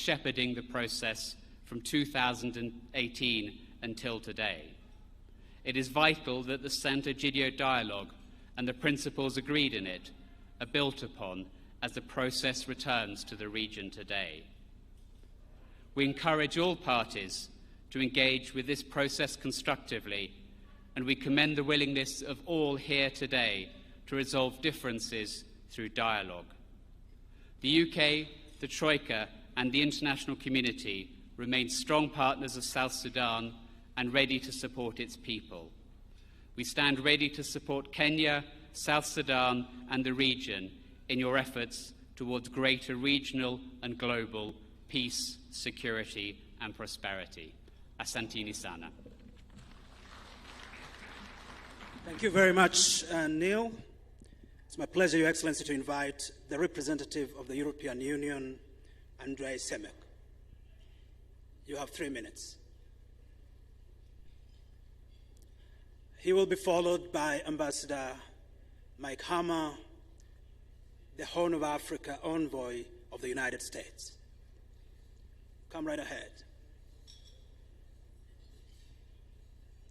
shepherding the process from 2018 until today. It is vital that the Santa-Egidio dialogue and the principles agreed in it are built upon as the process returns to the region today. We encourage all parties to engage with this process constructively, and we commend the willingness of all here today to resolve differences through dialogue. The UK, the Troika, and the international community remain strong partners of South Sudan and ready to support its people. We stand ready to support Kenya, South Sudan, and the region in your efforts towards greater regional and global peace, security, and prosperity. Asanteni sana. Thank you very much, Neil. It's my pleasure, Your Excellency, to invite the representative of the European Union, Andrei Semek. You have 3 minutes. He will be followed by Ambassador Mike Hammer, the Horn of Africa envoy of the United States. Come right ahead.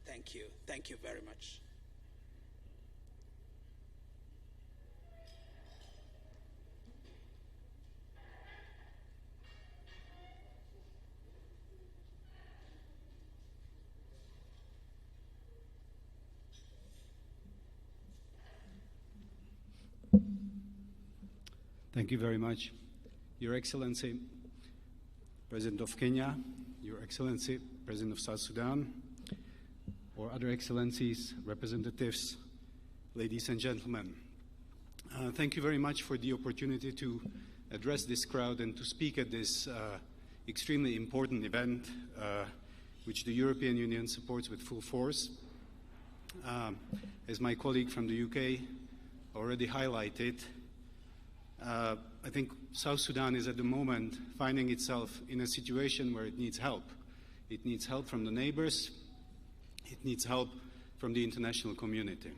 Thank you. Thank you very much. Thank you very much. Your Excellency, President of Kenya, Your Excellency, President of South Sudan, or other excellencies, representatives, ladies and gentlemen. Thank you very much for the opportunity to address this crowd and to speak at this extremely important event, which the European Union supports with full force. As my colleague from the UK already highlighted, I think South Sudan is at the moment finding itself in a situation where it needs help. It needs help from the neighbors. It needs help from the international community.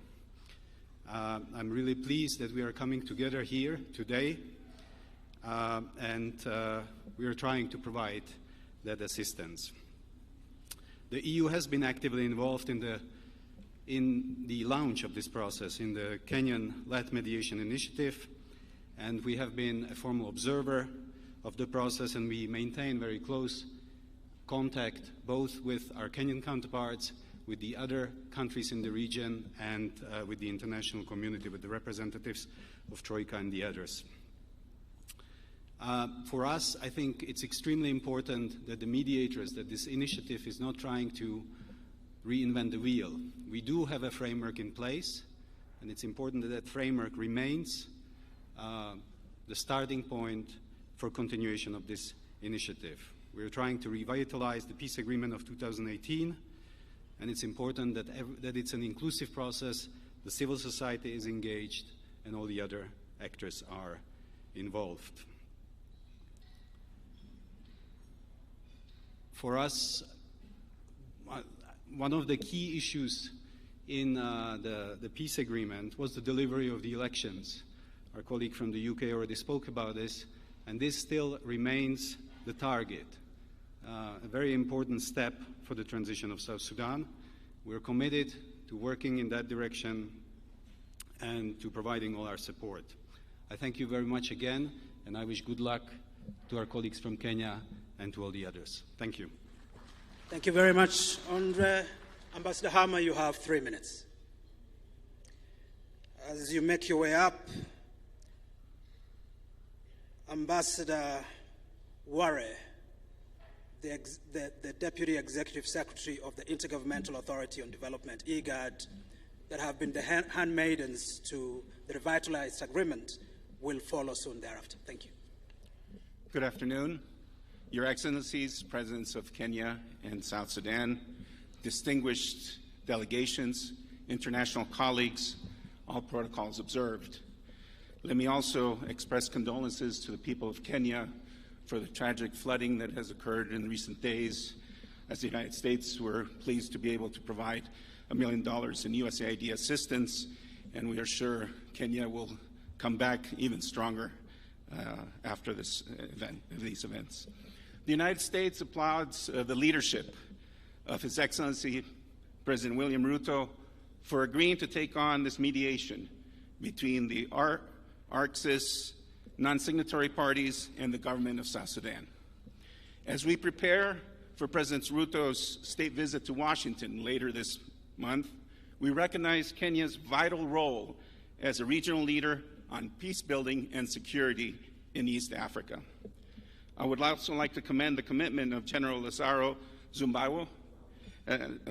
I'm really pleased that we are coming together here today, and we are trying to provide that assistance. The EU has been actively involved in the launch of this process in the Kenyan-led mediation initiative, and we have been a formal observer of the process, and we maintain very close contact both with our Kenyan counterparts, with the other countries in the region, and with the international community, with the representatives of Troika and the others. For us, I think it's extremely important that the mediators, that this initiative is not trying to reinvent the wheel. We do have a framework in place, and it's important that that framework remains the starting point for continuation of this initiative. We're trying to revitalize the peace agreement of 2018, and it's important that it's an inclusive process, the civil society is engaged, and all the other actors are involved. For us, one of the key issues in the peace agreement was the delivery of the elections. Our colleague from the UK already spoke about this, and this still remains the target. A very important step for the transition of South Sudan. We're committed to working in that direction and to providing all our support. I thank you very much again, and I wish good luck to our colleagues from Kenya and to all the others. Thank you. Thank you very much, Andre. Ambassador Hammer, you have 3 minutes. As you make your way up, Ambassador Ware, the Deputy Executive Secretary of the Intergovernmental Authority on Development, IGAD, that have been the handmaidens to the revitalized agreement, will follow soon thereafter. Thank you. Good afternoon. Your Excellencies, Presidents of Kenya and South Sudan, distinguished delegations, international colleagues, all protocols observed. Let me also express condolences to the people of Kenya for the tragic flooding that has occurred in recent days. As the United States, we're pleased to be able to provide $1 million in USAID assistance, and we are sure Kenya will come back even stronger after this event, these events. The United States applauds the leadership of His Excellency President William Ruto for agreeing to take on this mediation between the ARCSIS non-signatory parties and the government of South Sudan. As we prepare for President Ruto's state visit to Washington later this month, we recognize Kenya's vital role as a regional leader on peace building and security in East Africa. I would also like to commend the commitment of General Lazaro Zumbawo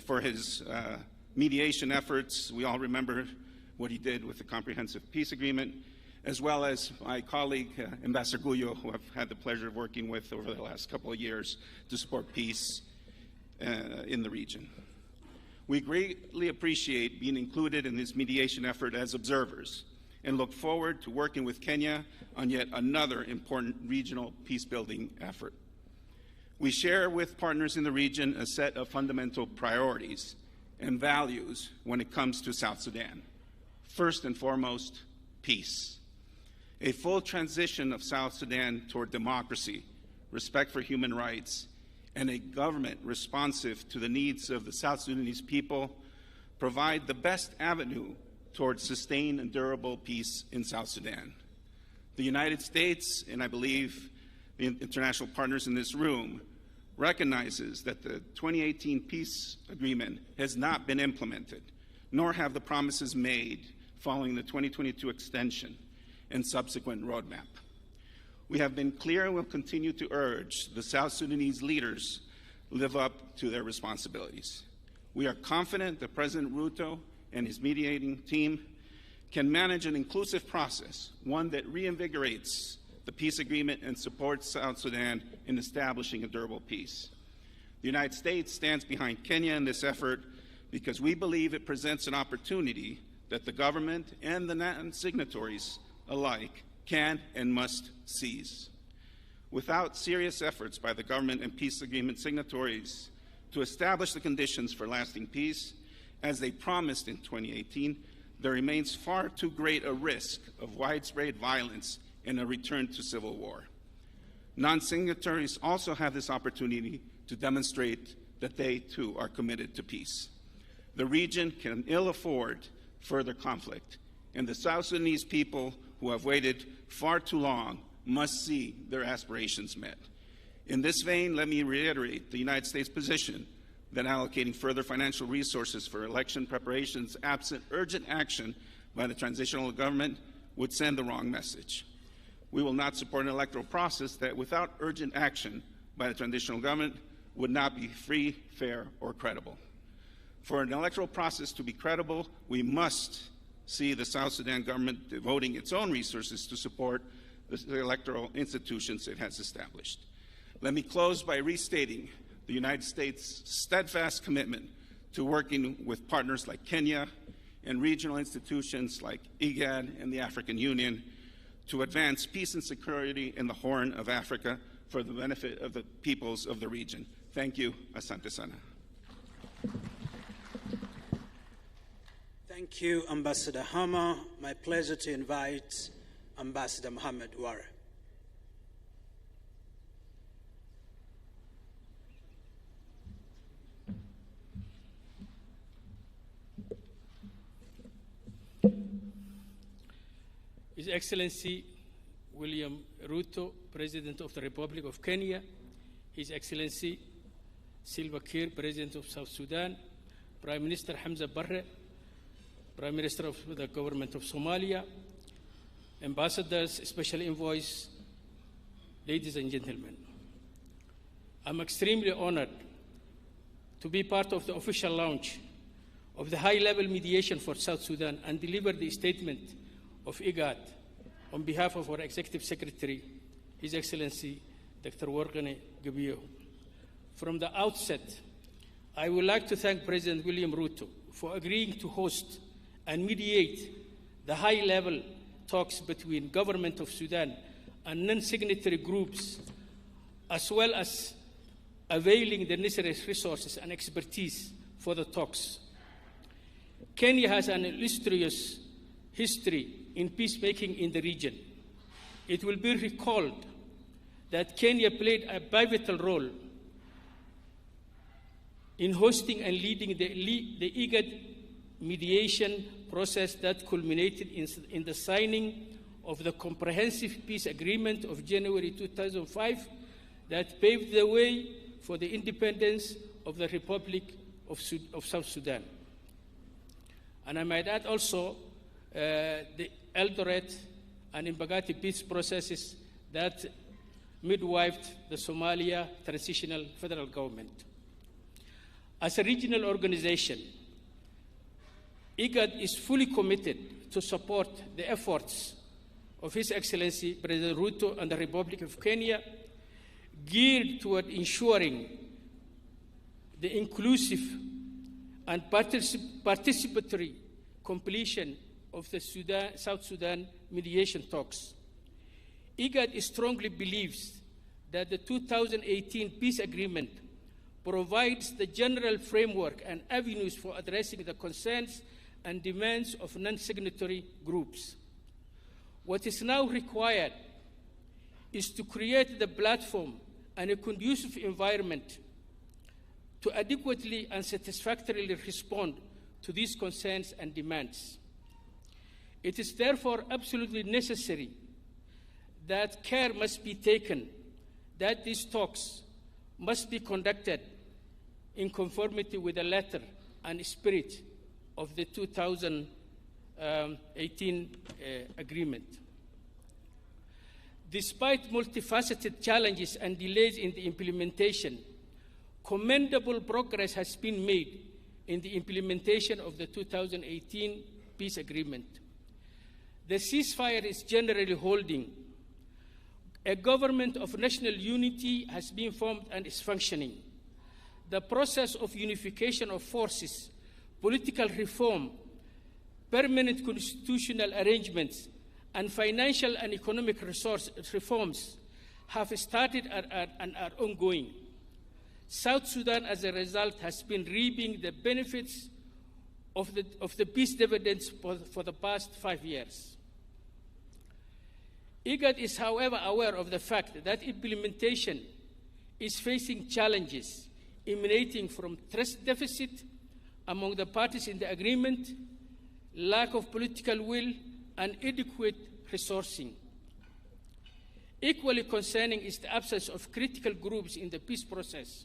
for his mediation efforts. We all remember what he did with the Comprehensive Peace Agreement, as well as my colleague, Ambassador Guyo, who I've had the pleasure of working with over the last couple of years to support peace in the region. We greatly appreciate being included in this mediation effort as observers and look forward to working with Kenya on yet another important regional peace-building effort. We share with partners in the region a set of fundamental priorities and values when it comes to South Sudan. First and foremost, peace. A full transition of South Sudan toward democracy, respect for human rights, and a government responsive to the needs of the South Sudanese people provide the best avenue towards sustained and durable peace in South Sudan. The United States, and I believe the international partners in this room, recognizes that the 2018 peace agreement has not been implemented, nor have the promises made following the 2022 extension and subsequent roadmap. We have been clear and will continue to urge the South Sudanese leaders live up to their responsibilities. We are confident that President Ruto and his mediating team can manage an inclusive process, one that reinvigorates the peace agreement and supports South Sudan in establishing a durable peace. The United States stands behind Kenya in this effort because we believe it presents an opportunity that the government and the non-signatories alike can and must seize. Without serious efforts by the government and peace agreement signatories to establish the conditions for lasting peace, as they promised in 2018, there remains far too great a risk of widespread violence and a return to civil war. Non-signatories also have this opportunity to demonstrate that they, too, are committed to peace. The region can ill afford further conflict, and the South Sudanese people who have waited far too long must see their aspirations met. In this vein, let me reiterate the United States position that allocating further financial resources for election preparations absent urgent action by the transitional government would send the wrong message. We will not support an electoral process that, without urgent action by the transitional government, would not be free, fair, or credible. For an electoral process to be credible, we must see the South Sudan government devoting its own resources to support the electoral institutions it has established. Let me close by restating the United States' steadfast commitment to working with partners like Kenya and regional institutions like IGAD and the African Union to advance peace and security in the Horn of Africa for the benefit of the peoples of the region. Thank you. Asante sana. Thank you, Ambassador Hammer. My pleasure to invite Ambassador Mohamed Wara. His Excellency William Ruto, President of the Republic of Kenya, His Excellency Salva Kiir, President of South Sudan, Prime Minister Hamza Barre, Prime Minister of the Government of Somalia, Ambassadors, Special Envoys, ladies and gentlemen. I'm extremely honored to be part of the official launch of the high-level mediation for South Sudan and deliver the statement of IGAD on behalf of our Executive Secretary, His Excellency Dr. Worqene Gebiyo. From the outset, I would like to thank President William Ruto for agreeing to host and mediate the high-level talks between Government of Sudan and non-signatory groups, as well as availing the necessary resources and expertise for the talks. Kenya has an illustrious history in peacemaking in the region. It will be recalled that Kenya played a pivotal role in hosting and leading the IGAD mediation process that culminated in the signing of the Comprehensive Peace Agreement of January 2005 that paved the way for the independence of the Republic of South Sudan. And I might add also the Eldoret and Embagati peace processes that midwifed the Somalia transitional federal government. As a regional organization, IGAD is fully committed to support the efforts of His Excellency President Ruto and the Republic of Kenya, geared toward ensuring the inclusive and participatory completion of the South Sudan mediation talks. IGAD strongly believes that the 2018 peace agreement provides the general framework and avenues for addressing the concerns and demands of non-signatory groups. What is now required is to create the platform and a conducive environment to adequately and satisfactorily respond to these concerns and demands. It is therefore absolutely necessary that care must be taken that these talks must be conducted in conformity with the letter and spirit of the 2018 agreement. Despite multifaceted challenges and delays in the implementation, commendable progress has been made in the implementation of the 2018 peace agreement. The ceasefire is generally holding. A government of national unity has been formed and is functioning. The process of unification of forces, political reform, permanent constitutional arrangements, and financial and economic resource reforms have started and are ongoing. South Sudan, as a result, has been reaping the benefits of the peace dividends for the past 5 years. IGAD is, however, aware of the fact that implementation is facing challenges emanating from trust deficit among the parties in the agreement, lack of political will, and adequate resourcing. Equally concerning is the absence of critical groups in the peace process,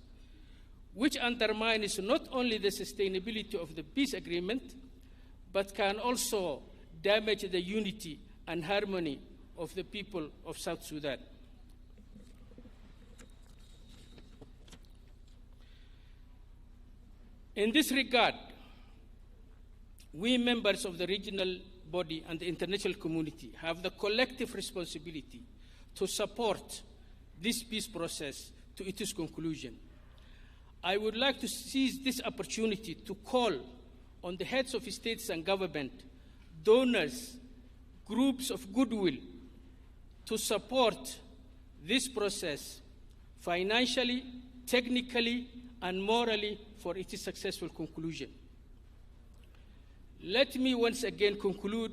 which undermines not only the sustainability of the peace agreement, but can also damage the unity and harmony of the people of South Sudan. In this regard, we members of the regional body and the international community have the collective responsibility to support this peace process to its conclusion. I would like to seize this opportunity to call on the heads of states and government, donors, groups of goodwill, to support this process financially, technically, and morally for its successful conclusion. Let me once again conclude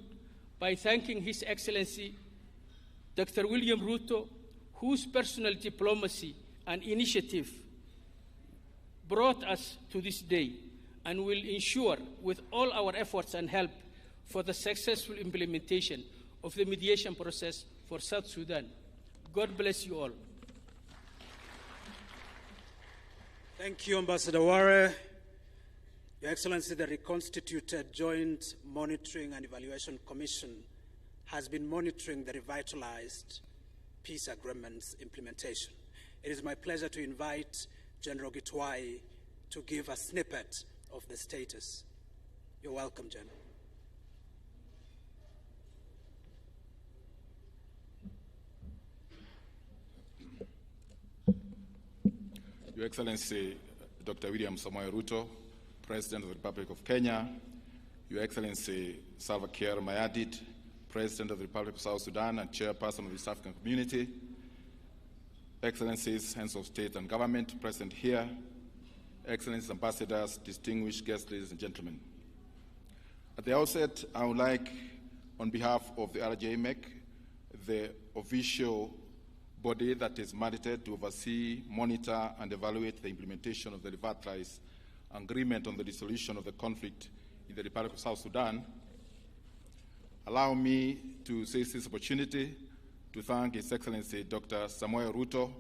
by thanking His Excellency Dr. William Ruto, whose personal diplomacy and initiative brought us to this day and will ensure, with all our efforts and help, for the successful implementation of the mediation process for South Sudan. God bless you all. Thank you, Ambassador Ware. Your Excellency, the reconstituted Joint Monitoring and Evaluation Commission has been monitoring the revitalized peace agreement's implementation. It is my pleasure to invite General Gitwai to give a snippet of the status. You're welcome, General. Your Excellency, Dr. William Samoei Ruto, President of the Republic of Kenya, Your Excellency Salva Kiir Mayardit, President of the Republic of South Sudan and Chairperson of the East African Community, Excellencies, Heads of State and Government present here, Excellencies, Ambassadors, distinguished guests, ladies and gentlemen. At the outset, I would like, on behalf of the RJMEC, the official body that is mandated to oversee, monitor, and evaluate the implementation of the tripartite agreement on the dissolution of the conflict in the Republic of South Sudan, allow me to seize this opportunity to thank His Excellency Dr. Samoei Ruto,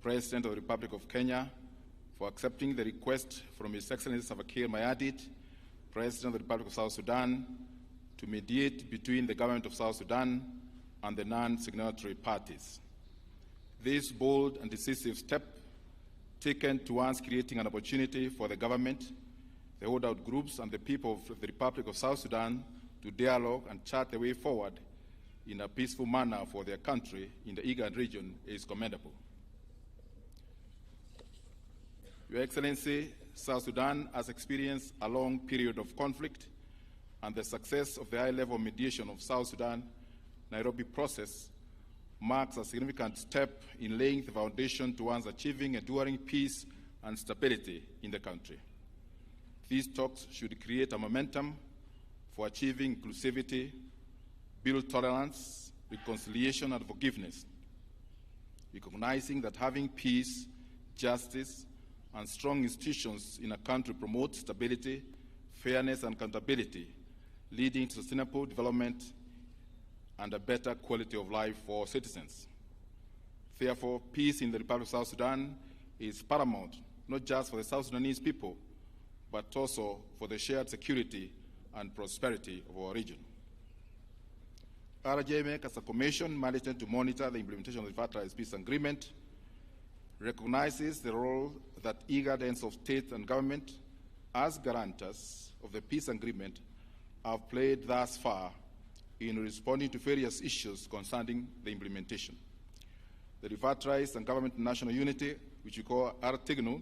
President of the Republic of Kenya, for accepting the request from His Excellency Salva Kiir Mayardit, President of the Republic of South Sudan, to mediate between the government of South Sudan and the non-signatory parties. This bold and decisive step, taken towards creating an opportunity for the government, the holdout groups, and the people of the Republic of South Sudan to dialogue and chart the way forward in a peaceful manner for their country in the IGAD region, is commendable. Your Excellency, South Sudan has experienced a long period of conflict, and the success of the high-level mediation of South Sudan Nairobi process marks a significant step in laying the foundation towards achieving enduring peace and stability in the country. These talks should create a momentum for achieving inclusivity, build tolerance, reconciliation, and forgiveness, recognizing that having peace, justice, and strong institutions in a country promotes stability, fairness, and accountability, leading to sustainable development and a better quality of life for citizens. Therefore, peace in the Republic of South Sudan is paramount, not just for the South Sudanese people, but also for the shared security and prosperity of our region. RJMEC, as a commission mandated to monitor the implementation of the tripartite peace agreement, recognizes the role that IGAD heads of state and government, as guarantors of the peace agreement, have played thus far in responding to various issues concerning the implementation. The tripartite and government national unity, which we call RTIGNU,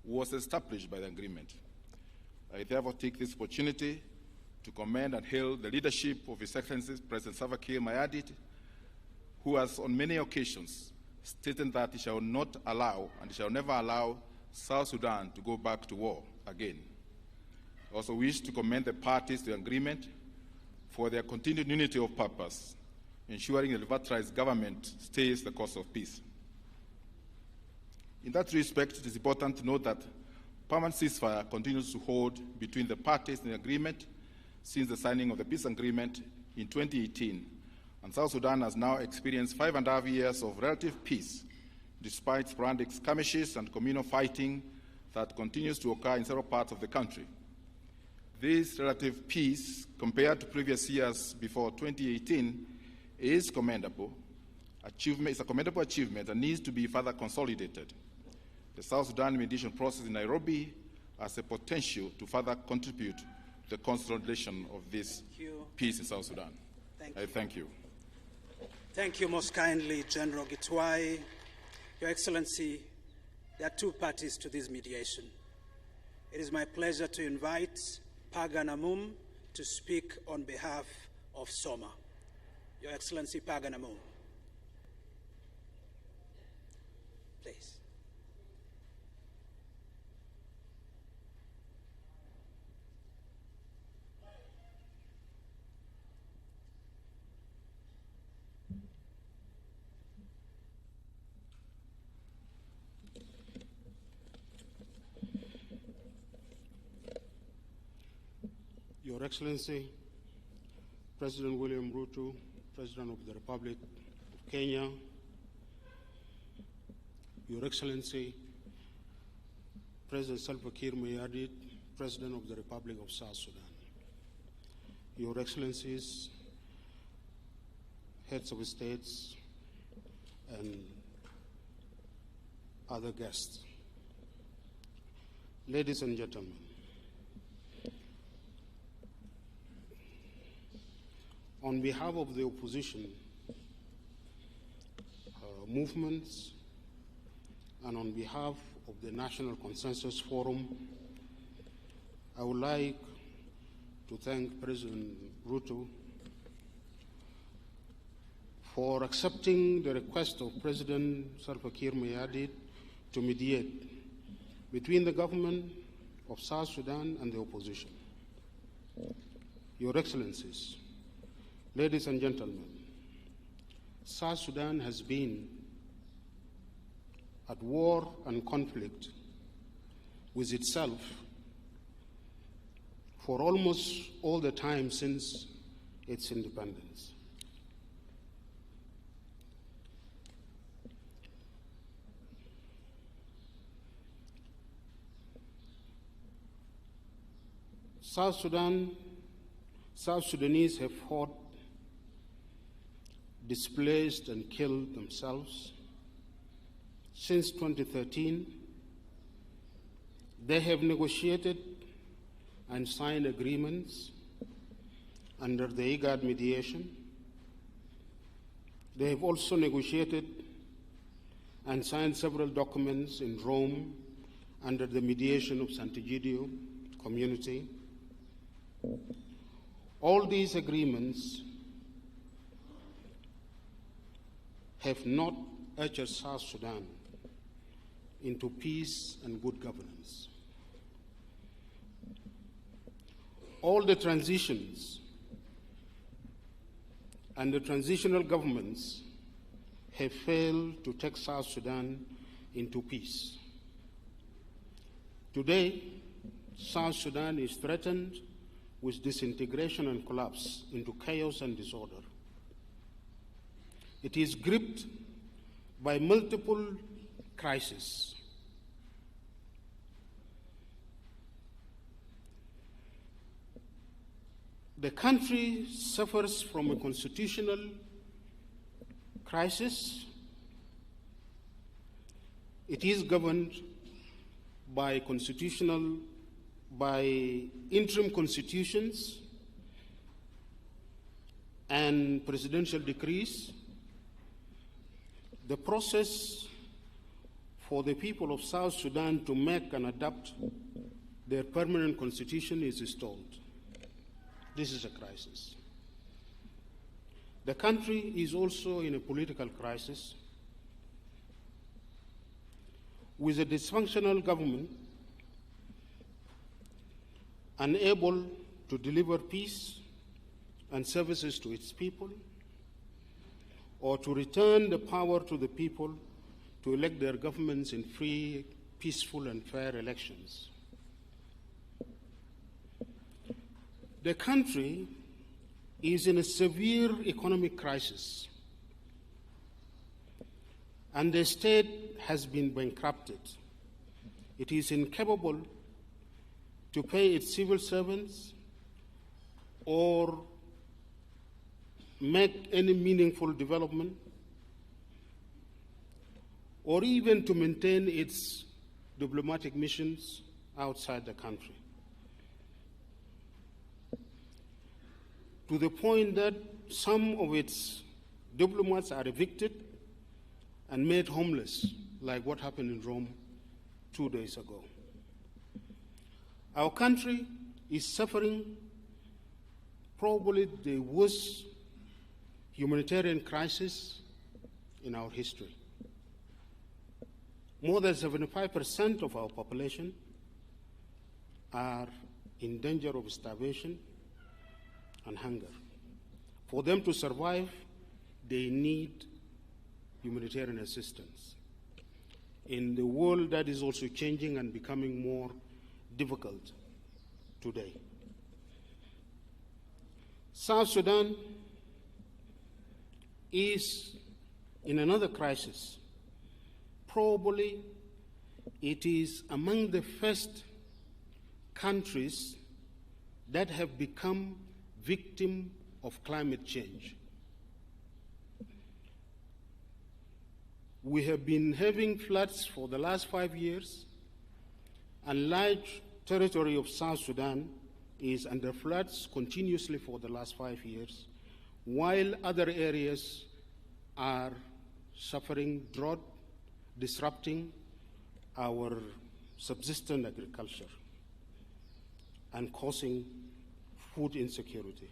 was established by the agreement. I therefore take this opportunity to commend and hail the leadership of His Excellency President Salva Kiir Mayardit, who has on many occasions stated that he shall not allow and he shall never allow South Sudan to go back to war again. I also wish to commend the parties to the agreement for their continued unity of purpose, ensuring the tripartite government stays the course of peace. In that respect, it is important to note that permanent ceasefire continues to hold between the parties in the agreement since the signing of the peace agreement in 2018, and South Sudan has now experienced 5.5 years of relative peace, despite sporadic skirmishes and communal fighting that continues to occur in several parts of the country. This relative peace, compared to previous years before 2018, is commendable. It's a commendable achievement and needs to be further consolidated. The South Sudan mediation process in Nairobi has the potential to further contribute to the consolidation of this peace in South Sudan. I thank you. Thank you most kindly, General Gitwai. Your Excellency, there are two parties to this mediation. It is my pleasure to invite Pagan Amum to speak on behalf of SOMA. Your Excellency, Pagan Amum. Please. Your Excellency, President William Ruto, President of the Republic of Kenya, Your Excellency, President Salva Kiir Mayardit, President of the Republic of South Sudan, Your Excellencies, heads of states, and other guests, ladies and gentlemen, on behalf of the opposition movements and on behalf of the National Consensus Forum, I would like to thank President Ruto for accepting the request of President Salva Kiir Mayardit to mediate between the government of South Sudan and the opposition. Your Excellencies, ladies and gentlemen, South Sudan has been at war and conflict with itself for almost all the time since its independence. South Sudanese have fought, displaced, and killed themselves. Since 2013, they have negotiated and signed agreements under the IGAD mediation. They have also negotiated and signed several documents in Rome under the mediation of Sant'Egidio community. All these agreements have not ushered South Sudan into peace and good governance. All the transitions and the transitional governments have failed to take South Sudan into peace. Today, South Sudan is threatened with disintegration and collapse into chaos and disorder. It is gripped by multiple crises. The country suffers from a constitutional crisis. It is governed by interim constitutions and presidential decrees. The process for the people of South Sudan to make and adopt their permanent constitution is stalled. This is a crisis. The country is also in a political crisis with a dysfunctional government unable to deliver peace and services to its people, or to return the power to the people to elect their governments in free, peaceful, and fair elections. The country is in a severe economic crisis, and the state has been bankrupted. It is incapable to pay its civil servants or make any meaningful development, or even to maintain its diplomatic missions outside the country. To the point that some of its diplomats are evicted and made homeless, like what happened in Rome 2 days ago. Our country is suffering probably the worst humanitarian crisis in our history. More than 75% of our population are in danger of starvation and hunger. For them to survive, they need humanitarian assistance in the world that is also changing and becoming more difficult today. South Sudan is in another crisis. Probably it is among the first countries that have become victim of climate change. We have been having floods for the last 5 years, and large territory of South Sudan is under floods continuously for the last 5 years, while other areas are suffering drought, disrupting our subsistence agriculture and causing food insecurity.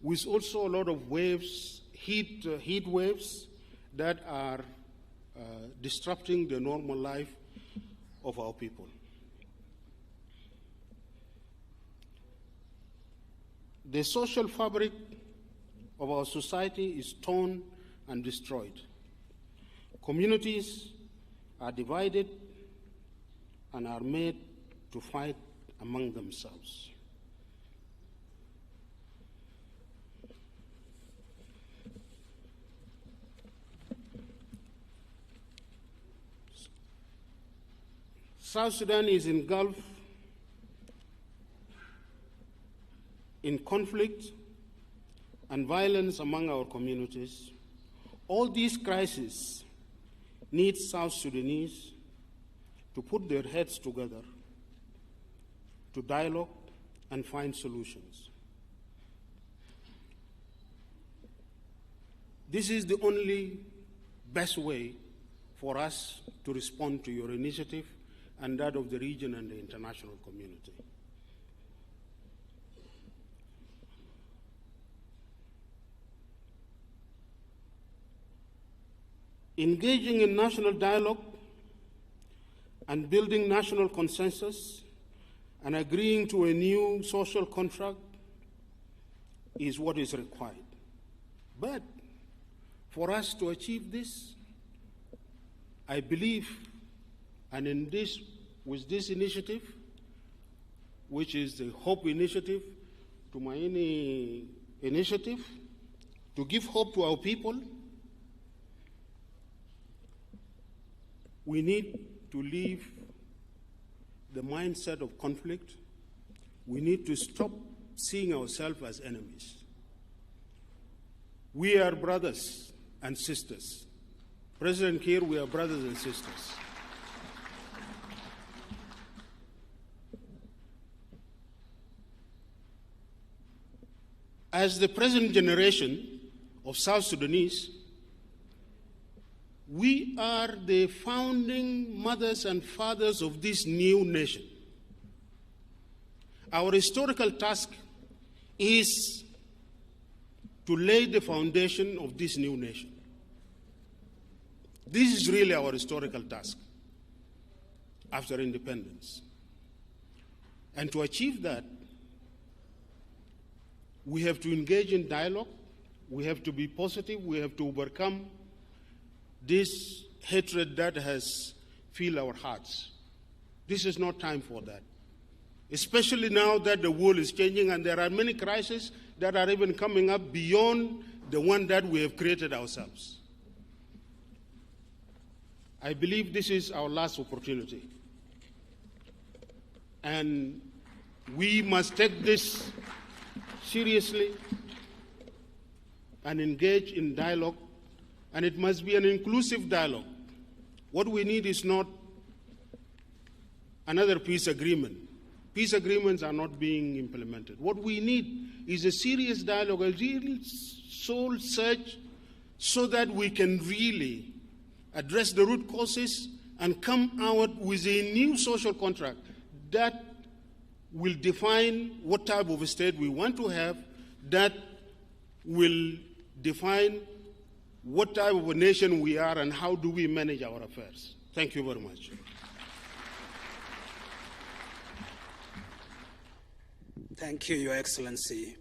With also a lot of waves, heat waves that are disrupting the normal life of our people. The social fabric of our society is torn and destroyed. Communities are divided and are made to fight among themselves. South Sudan is engulfed in conflict and violence among our communities. All these crises need South Sudanese to put their heads together, to dialogue and find solutions. This is the only best way for us to respond to your initiative and that of the region and the international community. Engaging in national dialogue and building national consensus and agreeing to a new social contract is what is required. But for us to achieve this, I believe, and with this initiative, which is the Hope Initiative, Tumaini Initiative, to give hope to our people, we need to leave the mindset of conflict. We need to stop seeing ourselves as enemies. We are brothers and sisters. President Kiir, we are brothers and sisters. As the present generation of South Sudanese, we are the founding mothers and fathers of this new nation. Our historical task is to lay the foundation of this new nation. This is really our historical task after independence. And to achieve that, we have to engage in dialogue, we have to be positive, we have to overcome this hatred that has filled our hearts. This is not time for that. Especially now that the world is changing and there are many crises that are even coming up beyond the one that we have created ourselves. I believe this is our last opportunity. And we must take this seriously and engage in dialogue, and it must be an inclusive dialogue. What we need is not another peace agreement. Peace agreements are not being implemented. What we need is a serious dialogue, a real soul search, so that we can really address the root causes and come out with a new social contract that will define what type of a state we want to have, that will define what type of a nation we are and how do we manage our affairs. Thank you very much. Thank you, Your Excellency.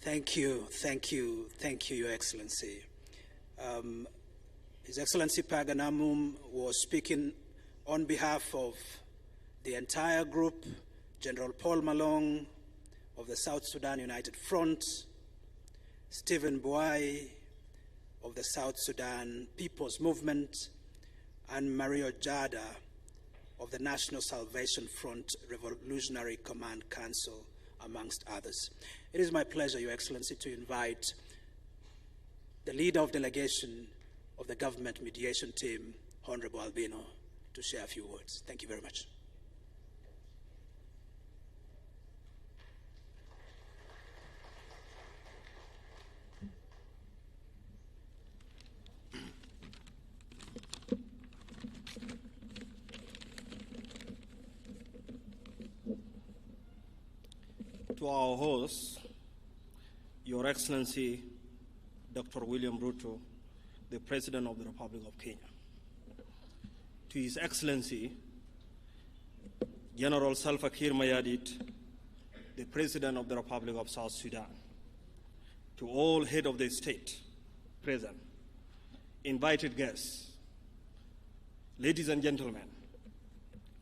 Thank you, Your Excellency. His Excellency Paganamum was speaking on behalf of the entire group, General Paul Malong of the South Sudan United Front, Stephen Boy of the South Sudan People's Movement, and Mario Jada of the National Salvation Front Revolutionary Command Council, amongst others. It is my pleasure, Your Excellency, to invite the leader of delegation of the government mediation team, Honorable Albino, to share a few words. Thank you very much. to our host, Your Excellency, Dr. William Ruto, the President of the Republic of Kenya. To His Excellency, General Salva Kiir Mayardit, the President of the Republic of South Sudan. To all head of the state present, invited guests, ladies and gentlemen,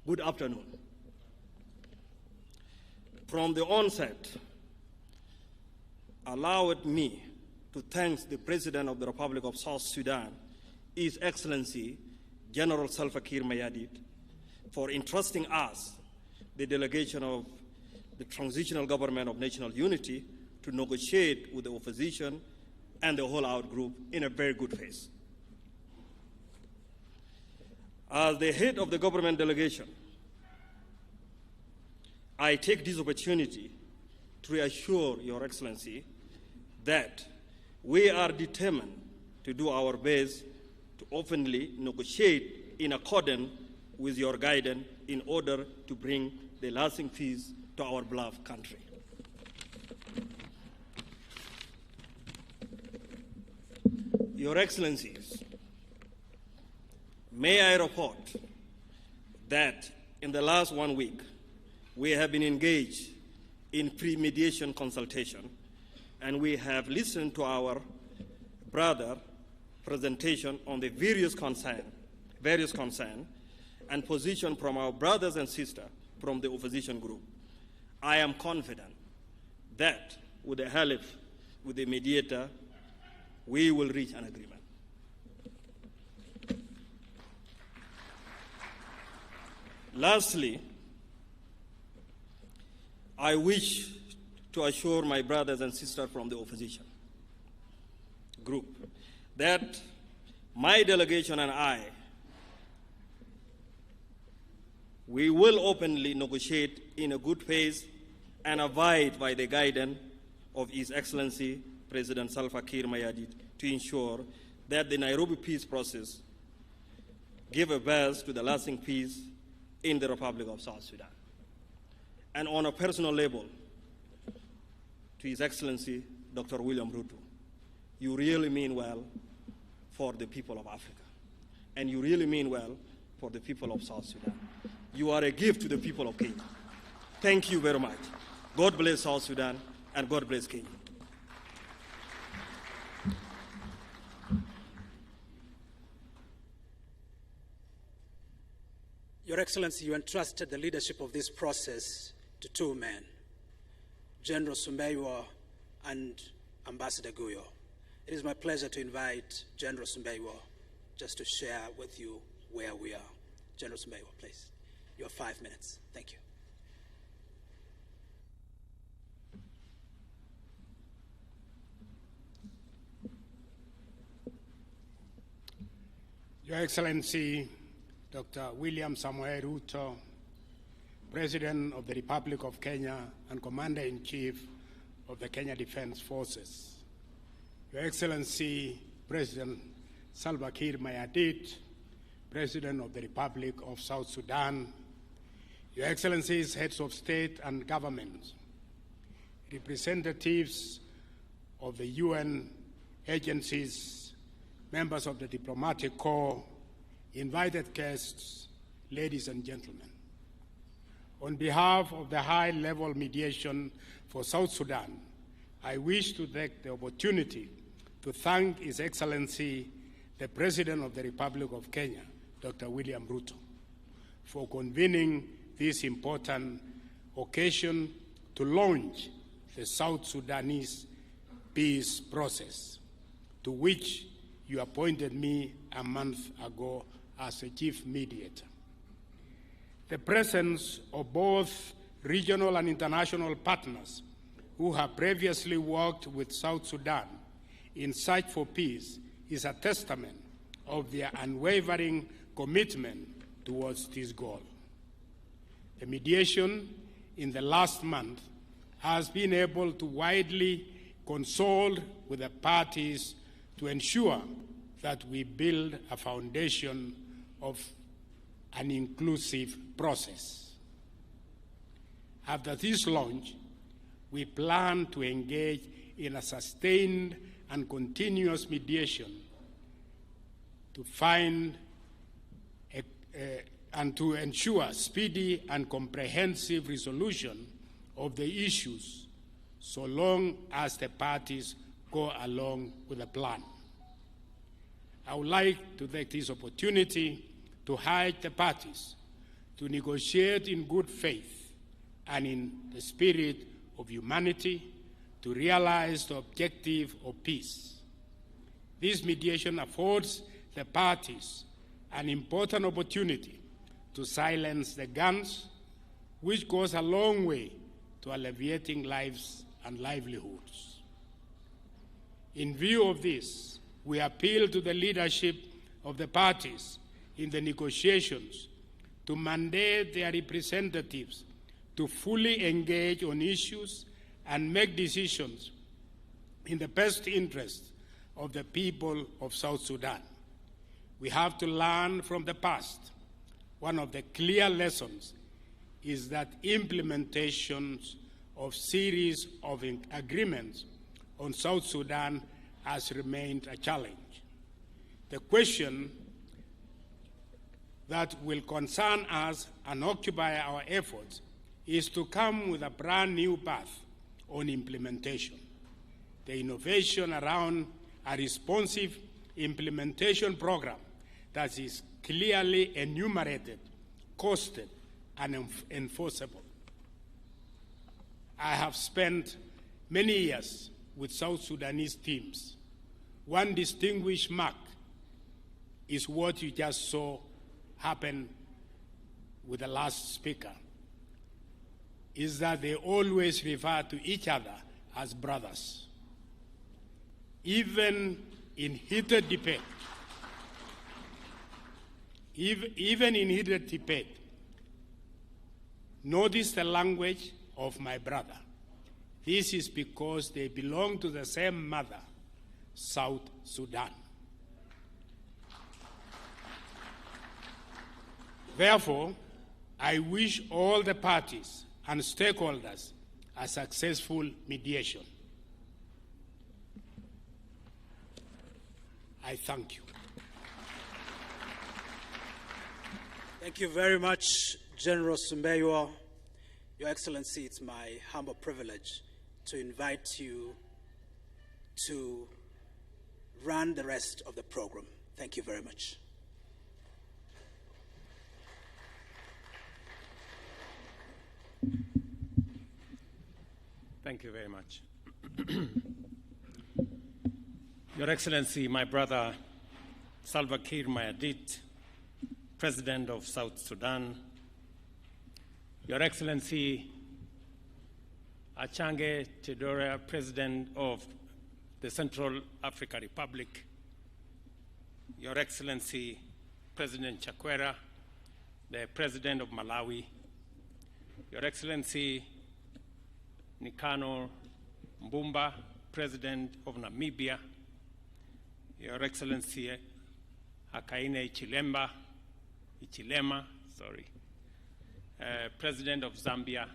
good afternoon. From the onset, allow me to thank the President of the Republic of South Sudan, His Excellency General Salva Kiir Mayardit, for entrusting us, the delegation of the Transitional Government of National Unity, to negotiate with the opposition and the whole out group in a very good faith. As the head of the government delegation, I take this opportunity to reassure Your Excellency that we are determined to do our best to openly negotiate in accordance with your guidance in order to bring the lasting peace to our beloved country. Your Excellencies, may I report that in the last 1 week, we have been engaged in pre-mediation consultation, and we have listened to our brother presentation on the various concern and position from our brothers and sisters from the opposition group. I am confident that with the help with the mediator, we will reach an agreement. Lastly, I wish to assure my brothers and sisters from the opposition group that my delegation and I, we will openly negotiate in a good faith and abide by the guidance of His Excellency President Salva Kiir Mayardit to ensure that the Nairobi peace process give a birth to the lasting peace in the Republic of South Sudan. And on a personal level, to His Excellency Dr. William Ruto, you really mean well for the people of Africa, and you really mean well for the people of South Sudan. You are a gift to the people of Kenya. Thank you very much. God bless South Sudan, and God bless Kenya. Your Excellency, you entrusted the leadership of this process to two men, General Sumbeiwa and Ambassador Guyo. It is my pleasure to invite General Sumbeiwa just to share with you where we are. General Sumbeiwa, please. You have 5 minutes. Thank you. Your Excellency, Dr. William Samoei Ruto, President of the Republic of Kenya and Commander-in-Chief of the Kenya Defense Forces, Your Excellency, President Salva Kiir Mayardit, President of the Republic of South Sudan, Your Excellencies, heads of state and government, representatives of the UN agencies, members of the diplomatic corps, invited guests, ladies and gentlemen. On behalf of the high-level mediation for South Sudan, I wish to take the opportunity to thank His Excellency, the President of the Republic of Kenya, Dr. William Ruto, for convening this important occasion to launch the South Sudanese peace process, to which you appointed me a month ago as a chief mediator. The presence of both regional and international partners who have previously worked with South Sudan in search for peace is a testament of their unwavering commitment towards this goal. The mediation in the last month has been able to widely consult with the parties to ensure that we build a foundation of an inclusive process. After this launch, we plan to engage in a sustained and continuous mediation to find and to ensure speedy and comprehensive resolution of the issues, so long as the parties go along with the plan. I would like to take this opportunity to urge the parties to negotiate in good faith and in the spirit of humanity to realize the objective of peace. This mediation affords the parties an important opportunity to silence the guns, which goes a long way to alleviating lives and livelihoods. In view of this, we appeal to the leadership of the parties in the negotiations to mandate their representatives to fully engage on issues and make decisions in the best interest of the people of South Sudan. We have to learn from the past. One of the clear lessons is that implementations of series of agreements on South Sudan has remained a challenge. The question that will concern us and occupy our efforts is to come with a brand new path on implementation. The innovation around a responsive implementation program that is clearly enumerated, costed, and enforceable. I have spent many years with South Sudanese teams. One distinguished mark is what you just saw happen with the last speaker, is that they always refer to each other as brothers. Even in heated debate, notice the language of my brother. This is because they belong to the same mother, South Sudan. Therefore, I wish all the parties and stakeholders a successful mediation. I thank you. Thank you very much, General Sumbeyo. Your Excellency, it's my humble privilege to invite you to run the rest of the program. Thank you very much. Thank you very much. Your Excellency, my brother Salva Kiir Mayardit, President of South Sudan, Your Excellency Achange Chidora, President of the Central African Republic, Your Excellency President Chakwera, the President of Malawi, Your Excellency Nikano Mbumba, President of Namibia, Your Excellency Hakainde Hichilema, President of Zambia,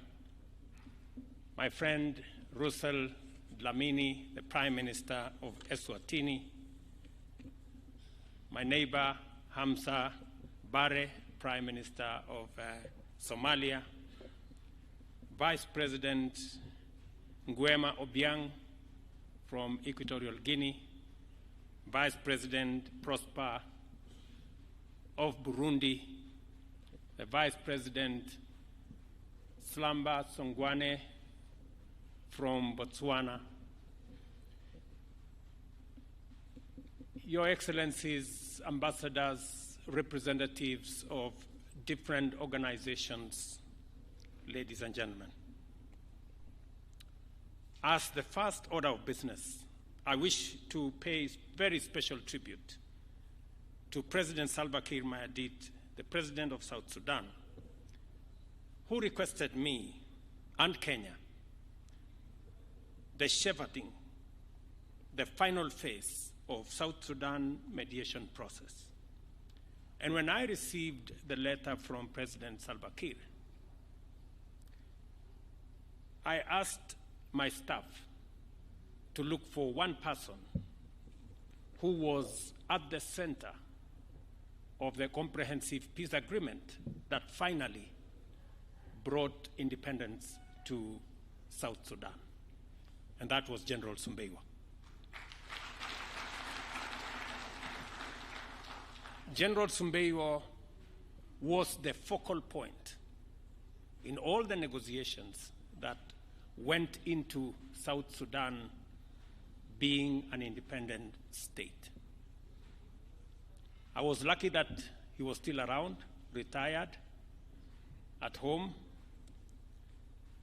my friend Russell Dlamini, the Prime Minister of Eswatini, my neighbor Hamza Barre, Prime Minister of Somalia, Vice President Nguema Obiang from Equatorial Guinea, Vice President Prosper of Burundi, the Vice President Slamba Songwane from Botswana, Your Excellencies, ambassadors, representatives of different organizations, ladies and gentlemen. As the first order of business, I wish to pay very special tribute to President Salva Kiir Mayardit, the President of South Sudan, who requested me and Kenya the shepherding, the final phase of South Sudan mediation process. And when I received the letter from President Salva Kiir, I asked my staff to look for one person who was at the center of the comprehensive peace agreement that finally brought independence to South Sudan, and that was General Sumbeiwa. General Sumbeiwa was the focal point in all the negotiations that went into South Sudan being an independent state. I was lucky that he was still around, retired, at home.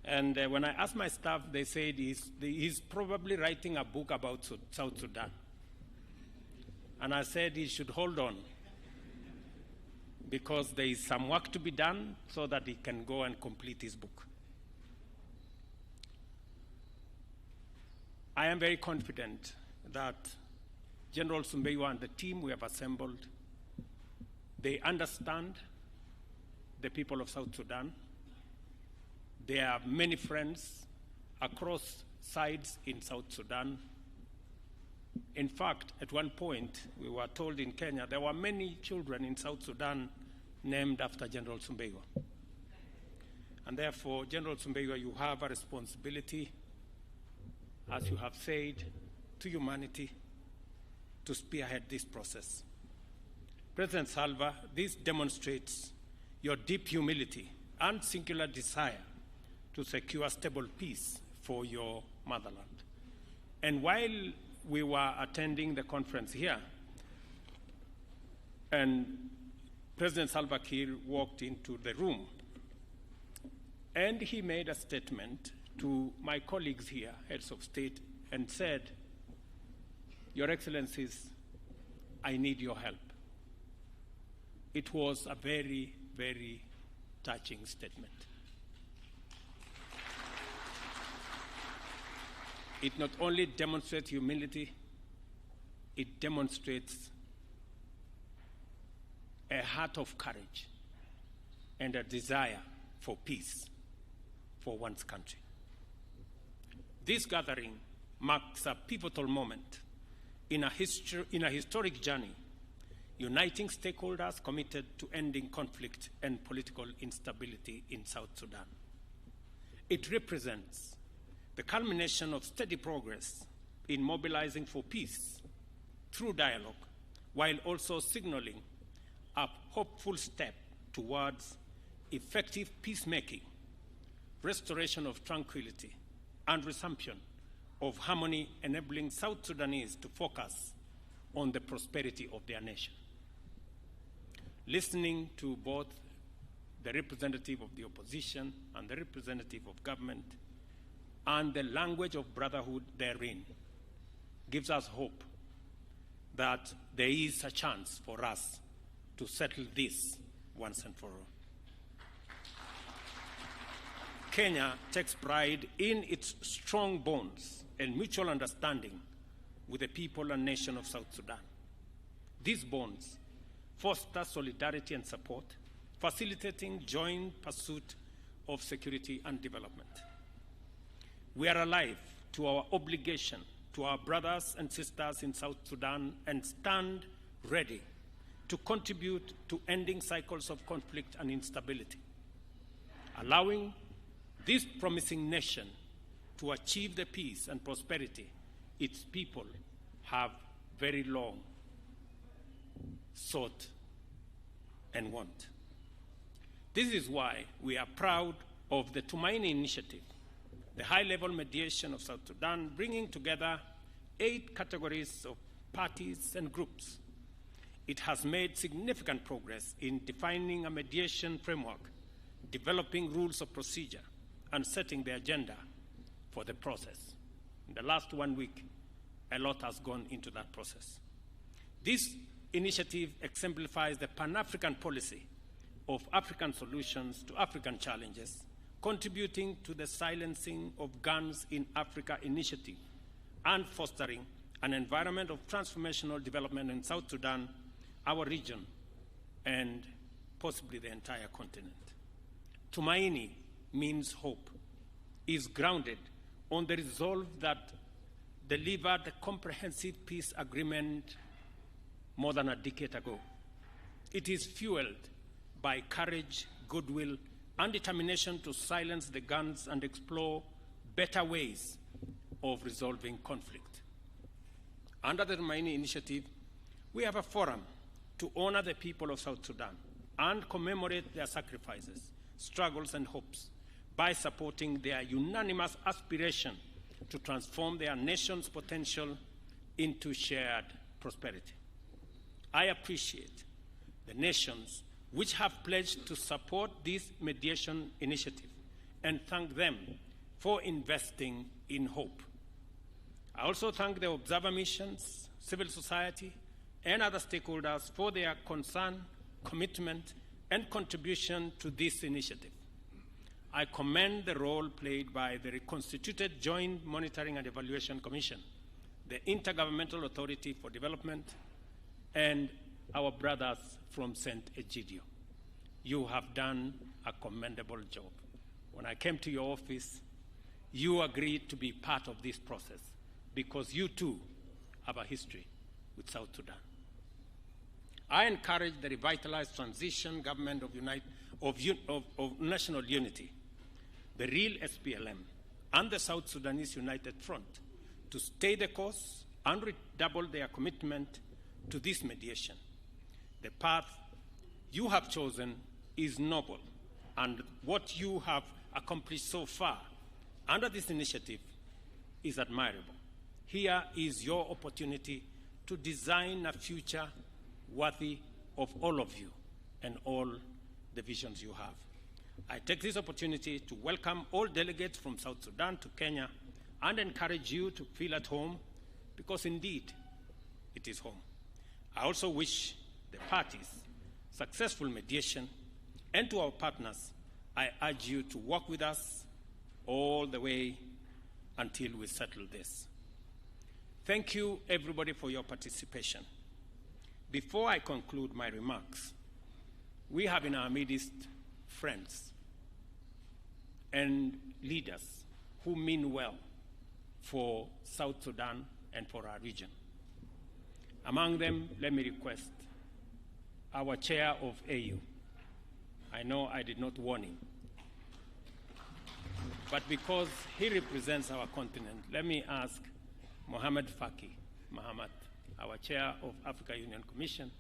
And when I asked my staff, they said he's probably writing a book about South Sudan. And I said he should hold on, because there is some work to be done so that he can go and complete his book. I am very confident that General Sumbeiwa and the team we have assembled, they understand the people of South Sudan. They have many friends across sides in South Sudan. In fact, at one point, we were told in Kenya there were many children in South Sudan named after General Sumbeiwa. And therefore, General Sumbeiwa, you have a responsibility, as you have said, to humanity to spearhead this process. President Salva, this demonstrates your deep humility and singular desire to secure stable peace for your motherland. And while we were attending the conference here, and President Salva Kiir walked into the room, and he made a statement to my colleagues here, heads of state, and said, "Your Excellencies, I need your help." It was a very, very touching statement. It not only demonstrates humility, it demonstrates a heart of courage and a desire for peace for one's country. This gathering marks a pivotal moment in a historic journey, uniting stakeholders committed to ending conflict and political instability in South Sudan. It represents the culmination of steady progress in mobilizing for peace through dialogue, while also signaling a hopeful step towards effective peacemaking, restoration of tranquility, and resumption of harmony, enabling South Sudanese to focus on the prosperity of their nation. Listening to both the representative of the opposition and the representative of government, and the language of brotherhood therein, gives us hope that there is a chance for us to settle this once and for all. Kenya takes pride in its strong bonds and mutual understanding with the people and nation of South Sudan. These bonds foster solidarity and support, facilitating joint pursuit of security and development. We are alive to our obligation to our brothers and sisters in South Sudan and stand ready to contribute to ending cycles of conflict and instability, allowing this promising nation to achieve the peace and prosperity its people have very long sought and want. This is why we are proud of the Tumaini Initiative, the high-level mediation of South Sudan, bringing together 8 categories of parties and groups. It has made significant progress in defining a mediation framework, developing rules of procedure, and setting the agenda for the process. In the last 1 week, a lot has gone into that process. This initiative exemplifies the Pan-African policy of African solutions to African challenges, contributing to the silencing of guns in Africa initiative and fostering an environment of transformational development in South Sudan, our region, and possibly the entire continent. Tumaini means hope, is grounded on the resolve that delivered the comprehensive peace agreement more than a decade ago. It is fueled by courage, goodwill, and determination to silence the guns and explore better ways of resolving conflict. Under the Tumaini Initiative, we have a forum to honor the people of South Sudan and commemorate their sacrifices, struggles, and hopes by supporting their unanimous aspiration to transform their nation's potential into shared prosperity. I appreciate the nations which have pledged to support this mediation initiative and thank them for investing in hope. I also thank the observer missions, civil society, and other stakeholders for their concern, commitment, and contribution to this initiative. I commend the role played by the reconstituted Joint Monitoring and Evaluation Commission, the Intergovernmental Authority for Development, and our brothers from St. Egidio. You have done a commendable job. When I came to your office, you agreed to be part of this process because you too have a history with South Sudan. I encourage the revitalized transition government of national unity, the real SPLM, and the South Sudanese United Front to stay the course and redouble their commitment to this mediation. The path you have chosen is noble, and what you have accomplished so far under this initiative is admirable. Here is your opportunity to design a future worthy of all of you and all the visions you have. I take this opportunity to welcome all delegates from South Sudan to Kenya and encourage you to feel at home because indeed it is home. I also wish the parties successful mediation, and to our partners, I urge you to work with us all the way until we settle this. Thank you, everybody, for your participation. Before I conclude my remarks, we have in our midst friends and leaders who mean well for South Sudan and for our region. Among them, let me request our chair of AU. I know I did not warn him, but because he represents our continent, let me ask Mohamed Faki Mahamat, our chair of Africa Union Commission,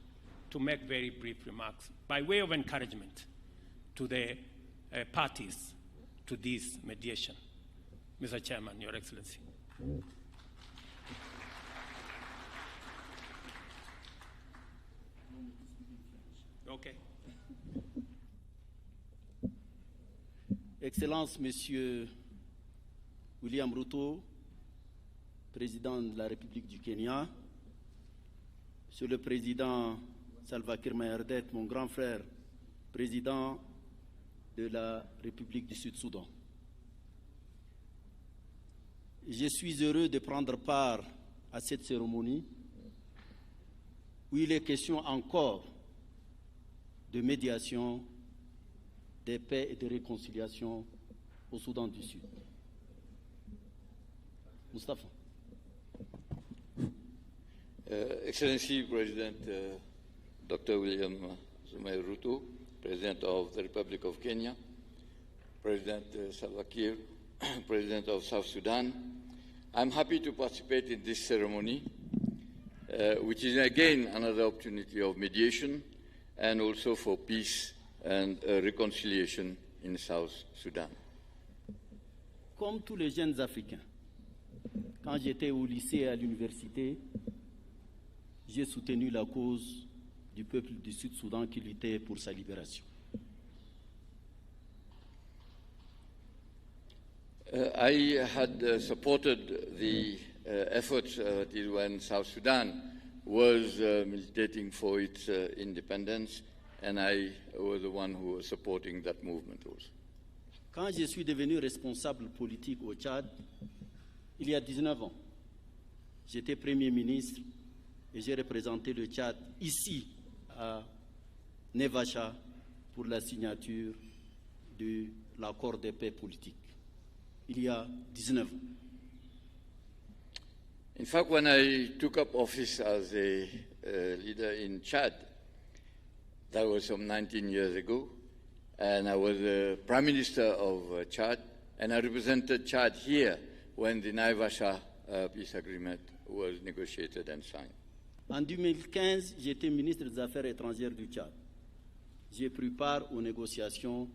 to make very brief remarks by way of encouragement to the parties to this mediation. Mr. Chairman, Your Excellency. Okay. Excellences, Monsieur William Ruto, Président de la République du Kenya, Monsieur le Président Salva Kiir Mayardit, mon grand frère, Président de la République du Sud-Soudan. Je suis heureux de prendre part à cette cérémonie où il est question encore de médiation, de paix et de réconciliation au Soudan du Sud. Mustafa. Excellency President Dr. William Samoei Ruto, President of the Republic of Kenya, President Salva Kiir, President of South Sudan, I'm happy to participate in this ceremony, which is again another opportunity of mediation and also for peace and reconciliation in South Sudan. Comme tous les jeunes Africains, quand j'étais au lycée et à l'université, j'ai soutenu la cause du peuple du Sud-Soudan qui luttait pour sa libération. I had supported the efforts when South Sudan was militating for its independence, and I was the one who was supporting that movement also. Quand je suis devenu responsable politique au Tchad, il y a 19 ans, j'étais Premier ministre et j'ai représenté le Tchad ici à Nevacha pour la signature de l'accord de paix politique. il y a 19 ans. In fact, when I took up office as a leader in Chad, that was some 19 years ago, and I was the Prime Minister of Chad, and I represented Chad here when the Naivasha peace agreement was negotiated and signed. En 2015, j'étais ministre des Affaires étrangères du Tchad. J'ai pris part aux négociations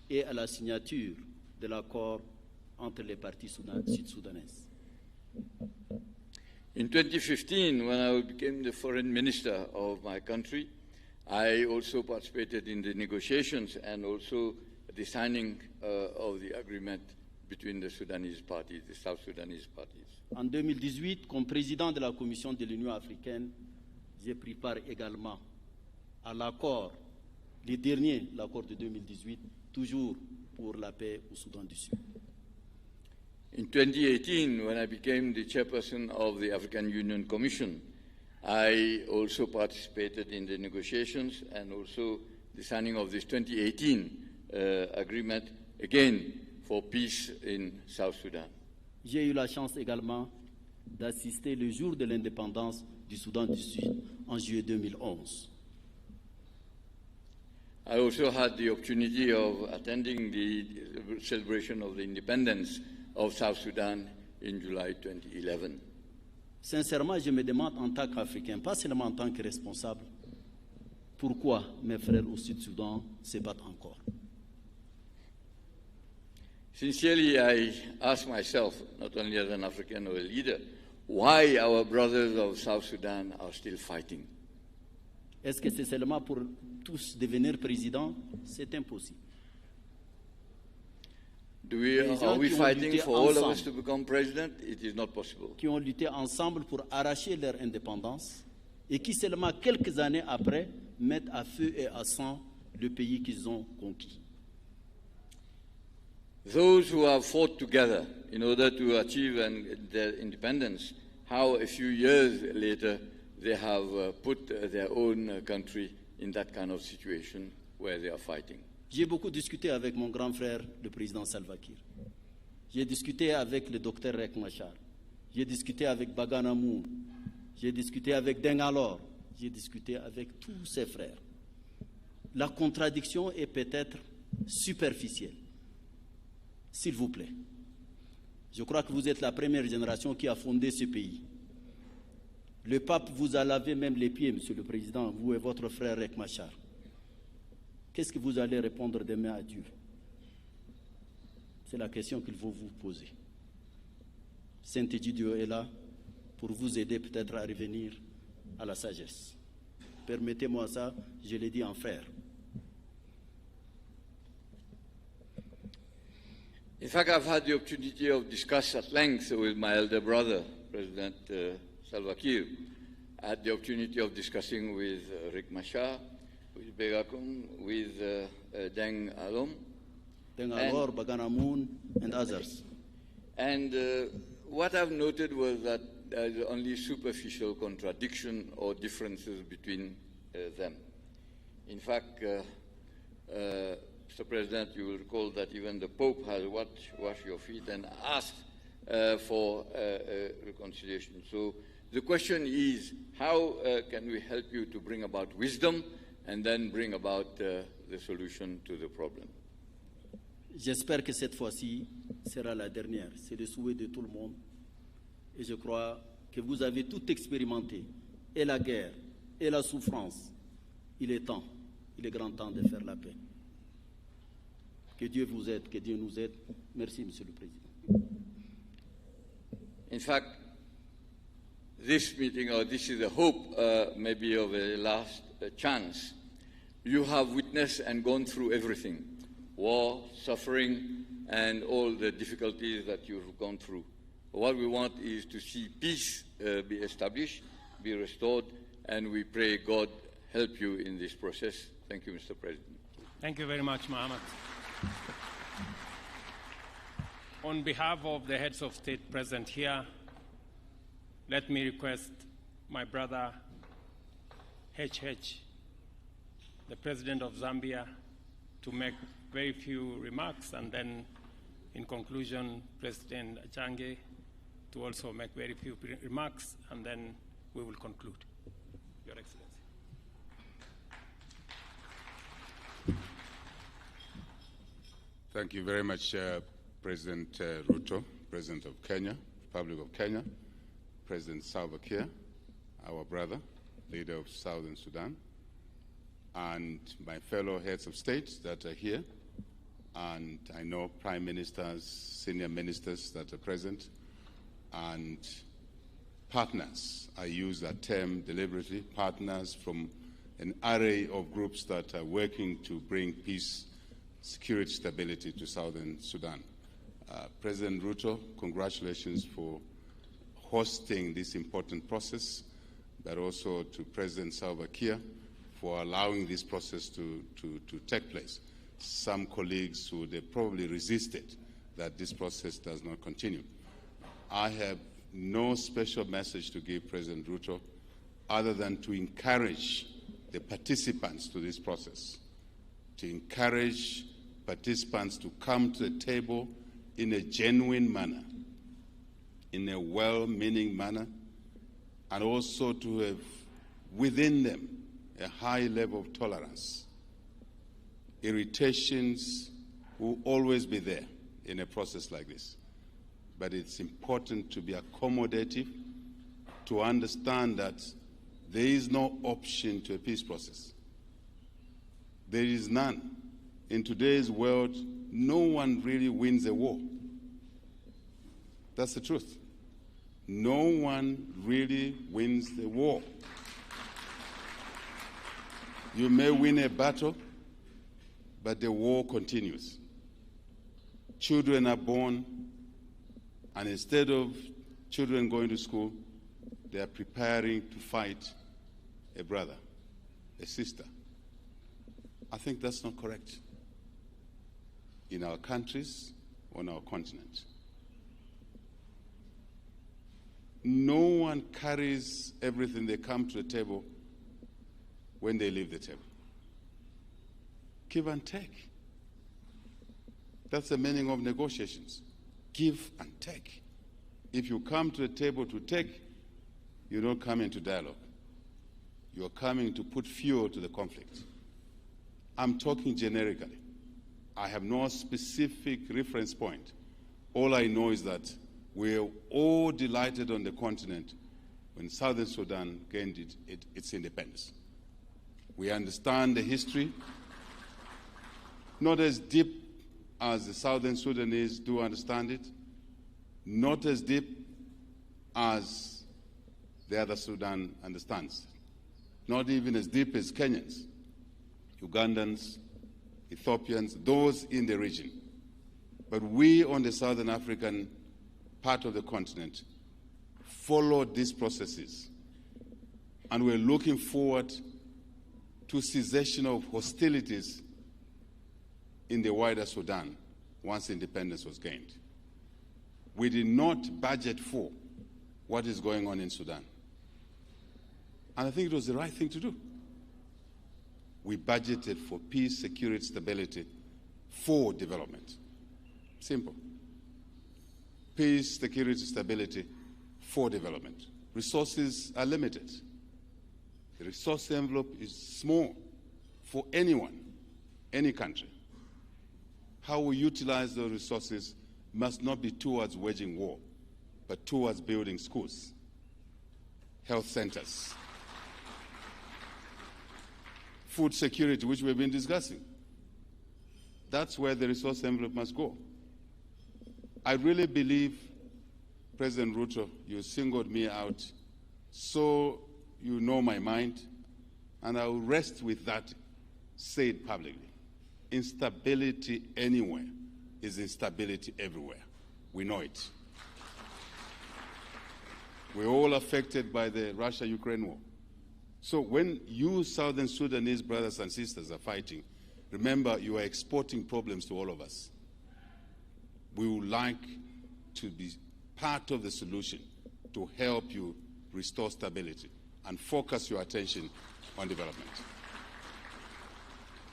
et à la signature de l'accord entre les parties sud-soudanaises. In 2015, when I became the foreign minister of my country, I also participated in the negotiations and also the signing of the agreement between the Sudanese parties, the South Sudanese parties. En 2018, comme président de la Commission de l'Union africaine, j'ai pris part également à l'accord, le dernier, l'accord de 2018, toujours pour la paix au Soudan du Sud. In 2018, when I became the chairperson of the African Union Commission, I also participated in the negotiations and also the signing of this 2018 agreement, again, for peace in South Sudan. J'ai eu la chance également d'assister le jour de l'indépendance du Soudan du Sud en juillet 2011. I also had the opportunity of attending the celebration of the independence of South Sudan in July 2011. Sincèrement, je me demande en tant qu'Africain, pas seulement en tant que responsable, pourquoi mes frères au Sud-Soudan se battent encore. Sincerely, I ask myself, not only as an African or a leader, why our brothers of South Sudan are still fighting. Est-ce que c'est seulement pour tous devenir président? C'est impossible. Are we fighting for all of us to become president? It is not possible. Qui ont lutté ensemble pour arracher leur indépendance et qui seulement quelques années après mettent à feu et à sang le pays qu'ils ont conquis. Those who have fought together in order to achieve their independence, how a few years later they have put their own country in that kind of situation where they are fighting. J'ai beaucoup discuté avec mon grand frère, le président Salva Kiir. J'ai discuté avec le docteur Riek Machar. J'ai discuté avec Bagana Moon. J'ai discuté avec Dengalor. J'ai discuté avec tous ses frères. La contradiction est peut-être superficielle. S'il vous plaît. Je crois que vous êtes la première génération qui a fondé ce pays. Le pape vous a lavé même les pieds, Monsieur le Président, vous et votre frère Riek Machar. Qu'est-ce que vous allez répondre demain à Dieu? C'est la question qu'il faut vous poser. Saint-Dieu est là pour vous aider peut-être à revenir à la sagesse. Permettez-moi ça, je l'ai dit en frère. In fact, I've had the opportunity of discuss at length with my elder brother, President Salva Kiir. I had the opportunity of discussing with Riek Machar, with Begakun, with Deng Alom. Deng Alor, Bagana Moon, and others. And what I've noted was that there is only superficial contradiction or differences between them. In fact, Mr. President, you will recall that even the Pope has washed your feet and asked for reconciliation. So the question is, how can we help you to bring about wisdom and then bring about the solution to the problem? J'espère que cette fois-ci sera la dernière. C'est le souhait de tout le monde. Et je crois que vous avez tout expérimenté, et la guerre, et la souffrance. Il est grand temps de faire la paix. Que Dieu vous aide, que Dieu nous aide. Merci, Monsieur le Président. In fact, this meeting, or this is a hope maybe of a last chance. You have witnessed and gone through everything. War, suffering, and all the difficulties that you've gone through. What we want is to see peace be established, be restored, and we pray God help you in this process. Thank you, Mr. President. Thank you very much, Mohammed. On behalf of the heads of state present here, let me request my brother HH, the President of Zambia, to make very few remarks, and then In conclusion, President Achange to also make very few remarks, and then we will conclude. Your Excellency. Thank you very much, President Ruto, President of Kenya, Republic of Kenya, President Salva Kiir, our brother, leader of Southern Sudan, and my fellow heads of state that are here, and I know prime ministers, senior ministers that are present, and partners. I use that term deliberately, partners from an array of groups that are working to bring peace, security, stability to Southern Sudan. President Ruto, congratulations for hosting this important process, but also to President Salva Kiir for allowing this process to take place. Some colleagues would have probably resisted that this process does not continue. I have no special message to give President Ruto other than to encourage the participants to this process, to encourage participants to come to the table in a genuine manner, in a well-meaning manner, and also to have within them a high level of tolerance. Irritations will always be there in a process like this, but it's important to be accommodative, to understand that there is no option to a peace process. There is none. In today's world, no one really wins a war. That's the truth. No one really wins the war. You may win a battle, but the war continues. Children are born, and instead of children going to school, they are preparing to fight a brother, a sister. I think that's not correct in our countries, on our continent. No one carries everything they come to the table when they leave the table. Give and take. That's the meaning of negotiations. Give and take. If you come to the table to take, you don't come into dialogue. You're coming to put fuel to the conflict. I'm talking generically. I have no specific reference point. All I know is that we're all delighted on the continent when Southern Sudan gained its independence. We understand the history, not as deep as the Southern Sudanese do understand it, not as deep as the other Sudan understands, not even as deep as Kenyans, Ugandans, Ethiopians, those in the region. But we on the Southern African part of the continent followed these processes, and we're looking forward to cessation of hostilities in the wider Sudan once independence was gained. We did not budget for what is going on in Sudan. And I think it was the right thing to do. We budgeted for peace, security, stability, for development. Simple. Peace, security, stability, for development. Resources are limited. The resource envelope is small for anyone, any country. How we utilize those resources must not be towards waging war, but towards building schools, health centers, food security, which we've been discussing. That's where the resource envelope must go. I really believe, President Ruto, you singled me out, so you know my mind, and I will rest with that said publicly. Instability anywhere is instability everywhere. We know it. We're all affected by the Russia-Ukraine war. So when you Southern Sudanese brothers and sisters are fighting, remember you are exporting problems to all of us. We would like to be part of the solution to help you restore stability and focus your attention on development.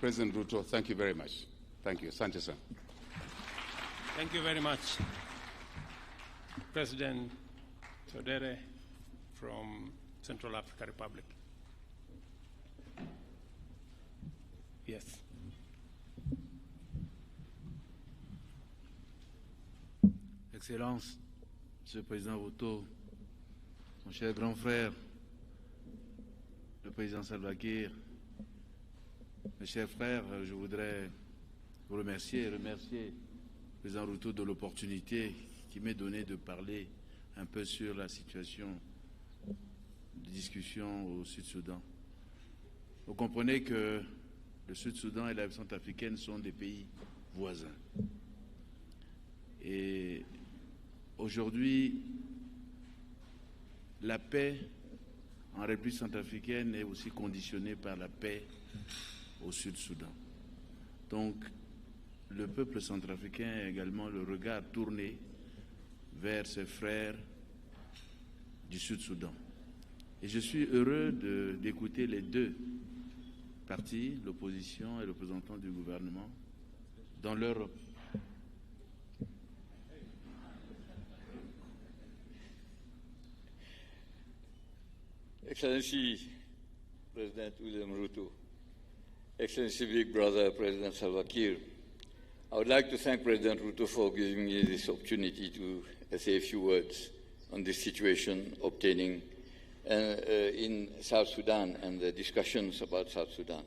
President Ruto, thank you very much. Thank you. Asante sana. Thank you very much. President Todere from Central African Republic. Yes. Excellence, Monsieur le Président Ruto, mon cher grand frère, le Président Salva Kiir, mes chers frères, je voudrais vous remercier le Président Ruto de l'opportunité qui m'est donnée de parler un peu sur la situation de discussion au Sud-Soudan. Vous comprenez que le Sud-Soudan et la République centrafricaine sont des pays voisins. Et aujourd'hui, la paix en République centrafricaine est aussi conditionnée par la paix au Sud-Soudan. Donc, le peuple centrafricain a également le regard tourné vers ses frères du Sud-Soudan. Et je suis heureux d'écouter les deux partis, l'opposition et le représentant du gouvernement, dans leur Excellency President William Ruto, Excellency Big Brother President Salva Kiir, I would like to thank President Ruto for giving me this opportunity to say a few words on this situation obtaining in South Sudan and the discussions about South Sudan.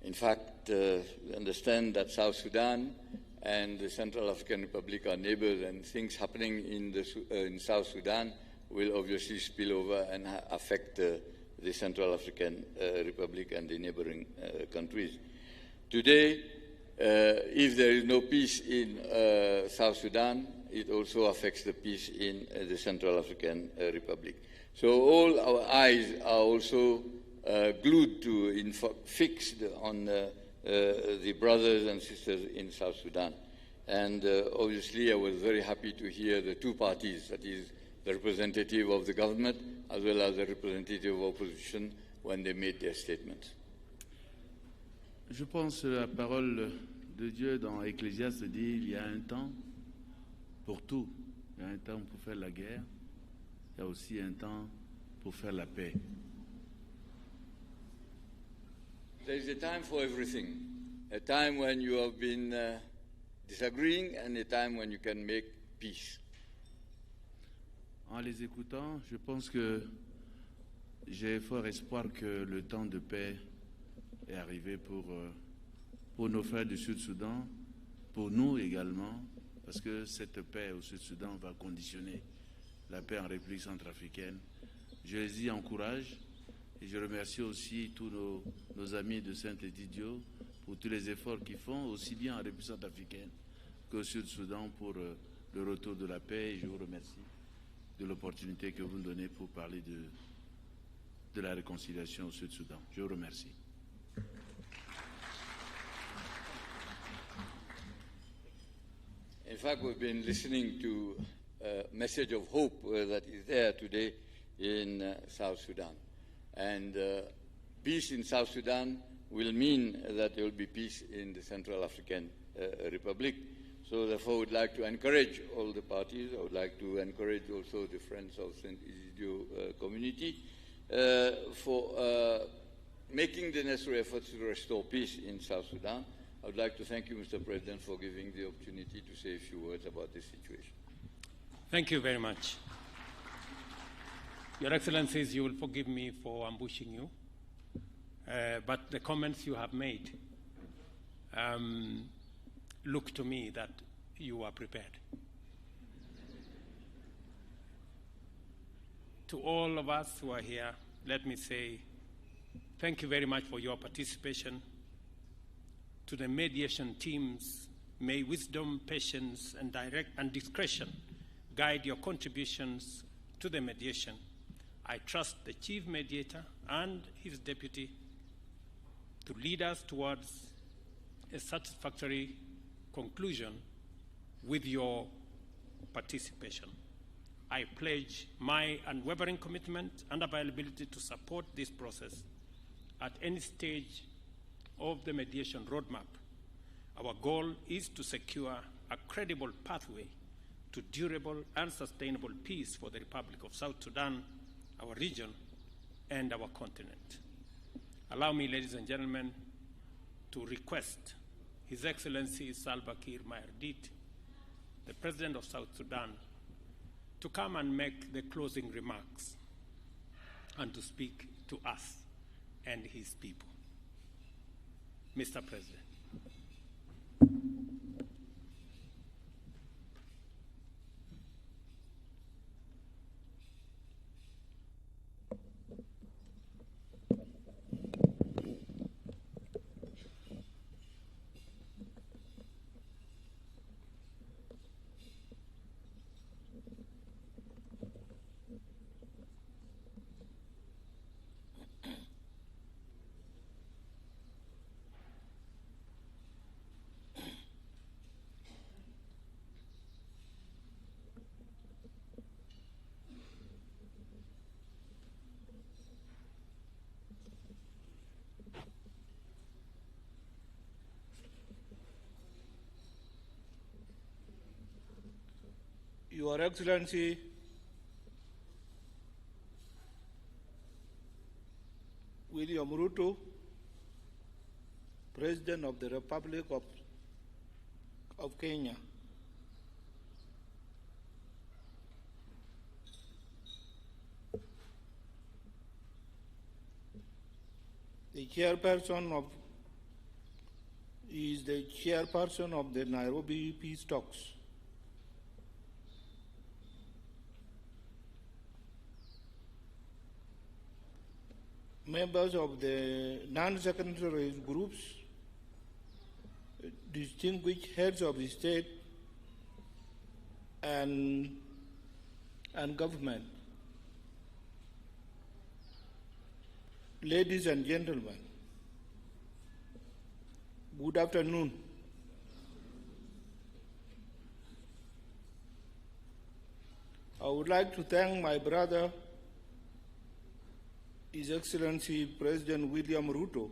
In fact, we understand that South Sudan and the Central African Republic are neighbors, and things happening in South Sudan will obviously spill over and affect the Central African Republic and the neighboring countries. Today, if there is no peace in South Sudan, it also affects the peace in the Central African Republic. So all our eyes are also glued to, fixed on the brothers and sisters in South Sudan. And obviously I was very happy to hear the two parties, that is the representative of the government as well as the representative of opposition, when they made their statements. Je pense que la parole de Dieu dans Ecclésiaste dit il y a un temps pour tout. Il y a un temps pour faire la guerre. Il y a aussi un temps pour faire la paix. There is a time for everything. A time when you have been disagreeing and a time when you can make peace. En les écoutant, je pense que j'ai fort espoir que le temps de paix est arrivé pour nos frères du Sud-Soudan, pour nous également, parce que cette paix au Sud-Soudan va conditionner la paix en République centrafricaine. Je les y encourage et je remercie aussi tous nos amis de Saint-Étidio pour tous les efforts qu'ils font, aussi bien en République centrafricaine qu'au Sud-Soudan pour le retour de la paix. Et je vous remercie de l'opportunité que vous me donnez pour parler de la réconciliation au Sud-Soudan. Je vous remercie. In fact, we've been listening to a message of hope that is there today in South Sudan. And peace in South Sudan will mean that there will be peace in the Central African Republic. So therefore, I would like to encourage all the parties. I would like to encourage also the Friends of St. Isidio community for making the necessary efforts to restore peace in South Sudan. I would like to thank you, Mr. President, for giving the opportunity to say a few words about this situation. Thank you very much. Your Excellencies, you will forgive me for ambushing you, but the comments you have made look to me that you are prepared. To all of us who are here, let me say thank you very much for your participation. To the mediation teams, may wisdom, patience, and discretion guide your contributions to the mediation. I trust the chief mediator and his deputy to lead us towards a satisfactory conclusion with your participation. I pledge my unwavering commitment and availability to support this process at any stage of the mediation roadmap. Our goal is to secure a credible pathway to durable and sustainable peace for the Republic of South Sudan, our region, and our continent. Allow me, ladies and gentlemen, to request His Excellency Salva Kiir Mayardit, the President of South Sudan, to come and make the closing remarks and to speak to us and his people. Mr. President. Your Excellency, William Ruto, President of the Republic of Kenya, the chairperson is the chairperson of the Nairobi peace talks. Members of the non-secondary groups, distinguished heads of state and government, ladies and gentlemen, good afternoon. I would like to thank my brother, His Excellency President William Ruto,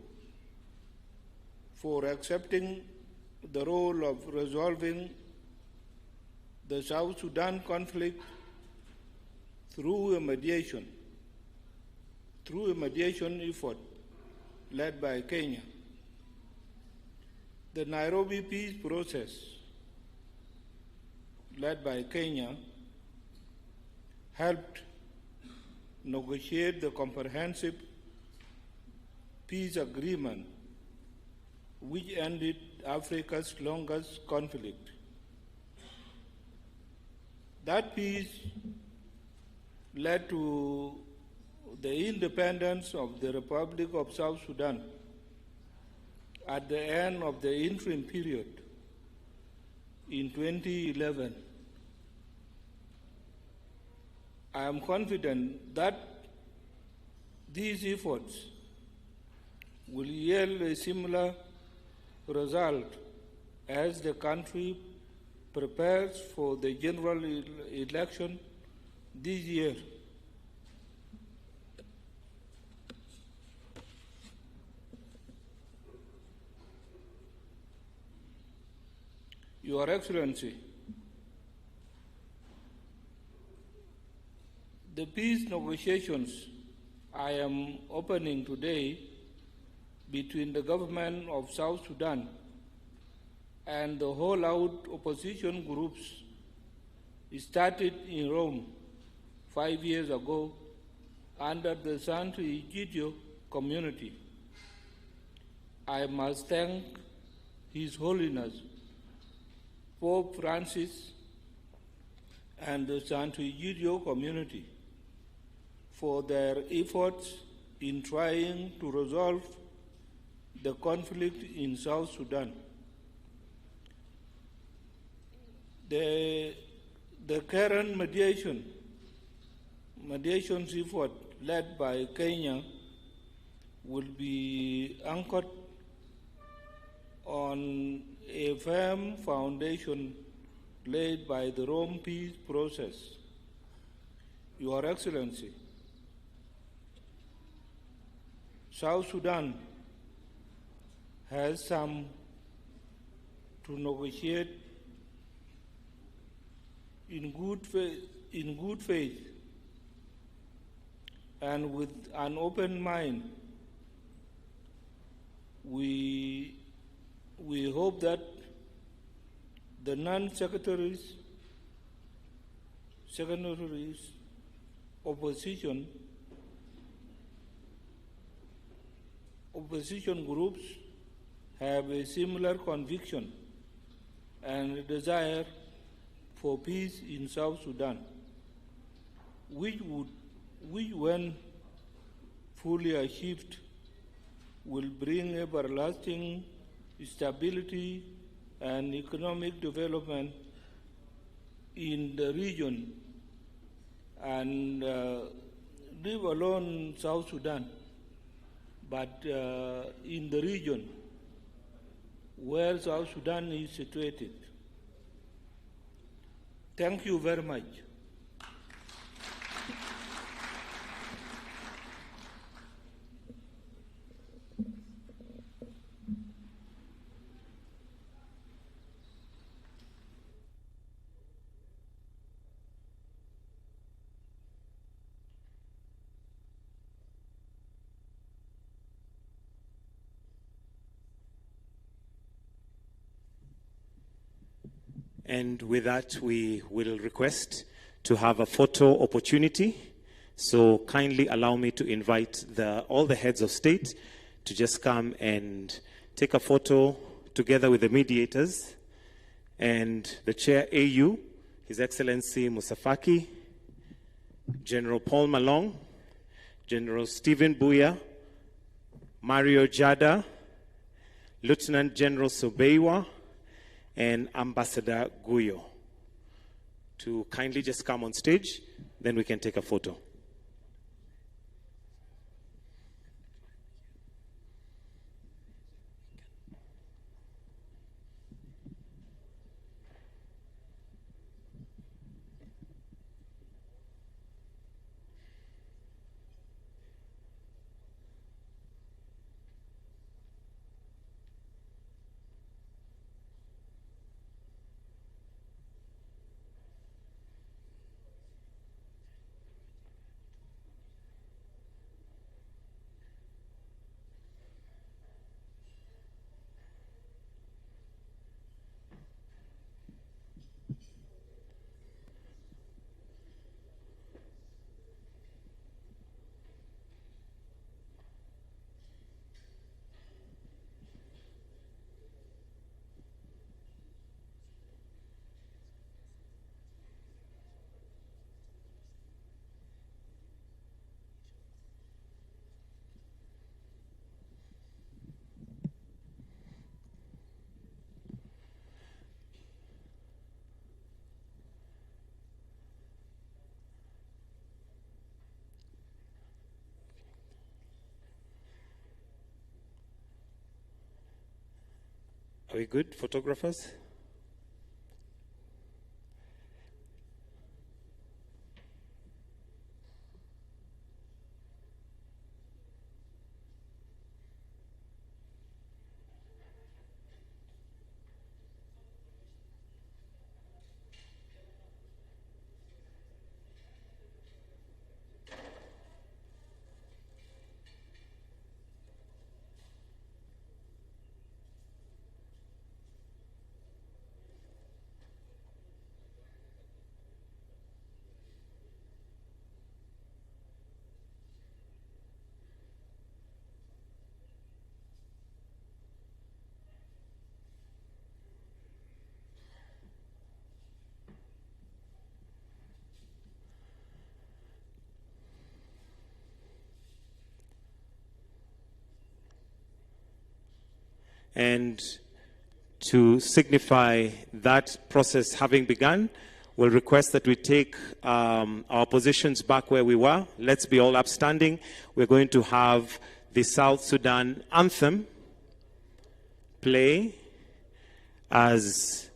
for accepting the role of resolving the South Sudan conflict through a mediation effort led by Kenya. The Nairobi peace process led by Kenya helped negotiate the comprehensive peace agreement which ended Africa's longest conflict. That peace led to the independence of the Republic of South Sudan at the end of the interim period in 2011. I am confident that these efforts will yield a similar result as the country prepares for the general election this year. Your Excellency, the peace negotiations I am opening today between the government of South Sudan and the whole-out opposition groups started in Rome 5 years ago under the Santo Egidio community. I must thank His Holiness Pope Francis and the Santo Egidio community for their efforts in trying to resolve the conflict in South Sudan. The current mediation effort led by Kenya will be anchored on a firm foundation laid by the Rome peace process. Your Excellency, South Sudan has some to negotiate in good faith and with an open mind. We hope that the non-secretaries, opposition groups have a similar conviction and desire for peace in South Sudan, which when fully achieved, will bring everlasting stability and economic development in the region, and leave alone South Sudan, but in the region where South Sudan is situated. Thank you very much. And with that, we will request to have a photo opportunity. So kindly allow me to invite all the heads of state to just come and take a photo together with the mediators and the Chair AU, His Excellency Musa Faki, General Paul Malong, General Stephen Buya, Mario Jada, Lieutenant General Sobeiwa, and Ambassador Guyo to kindly just come on stage, then we can take a photo. Are we good, photographers? And to signify that process having begun, we'll request that we take our positions back where we were. Let's be all upstanding. We're going to have the South Sudan anthem play as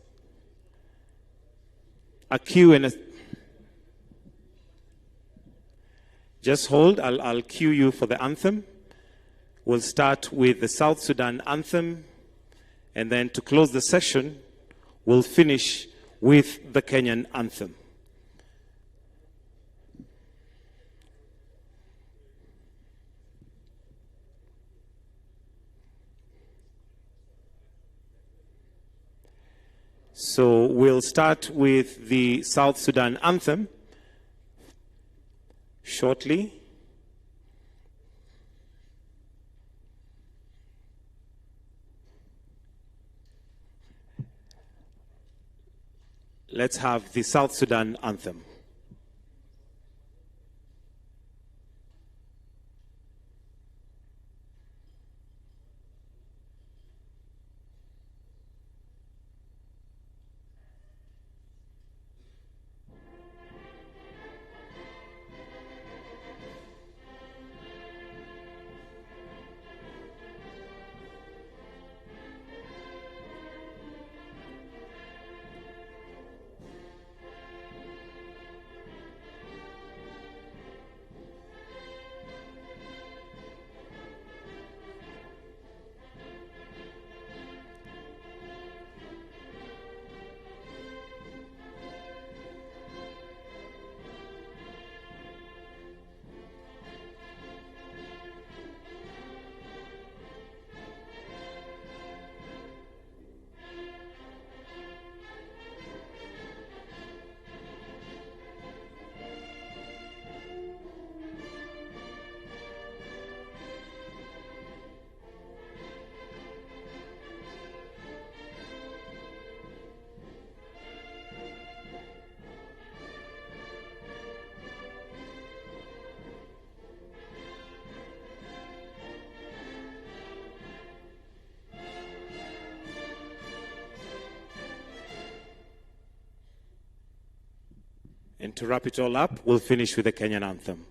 a cue and a... Just hold, I'll cue you for the anthem. We'll start with the South Sudan anthem, and then to close the session, we'll finish with the Kenyan anthem. So we'll start with the South Sudan anthem shortly. Let's have the South Sudan anthem. And to wrap it all up, we'll finish with the Kenyan anthem,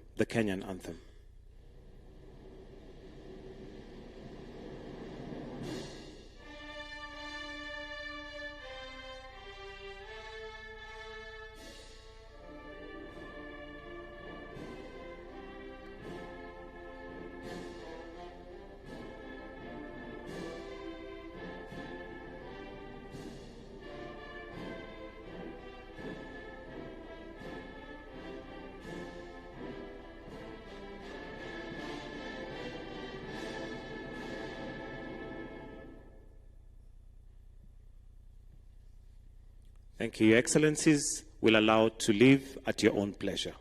Thank you, Your Excellencies. We'll allow to leave at your own pleasure.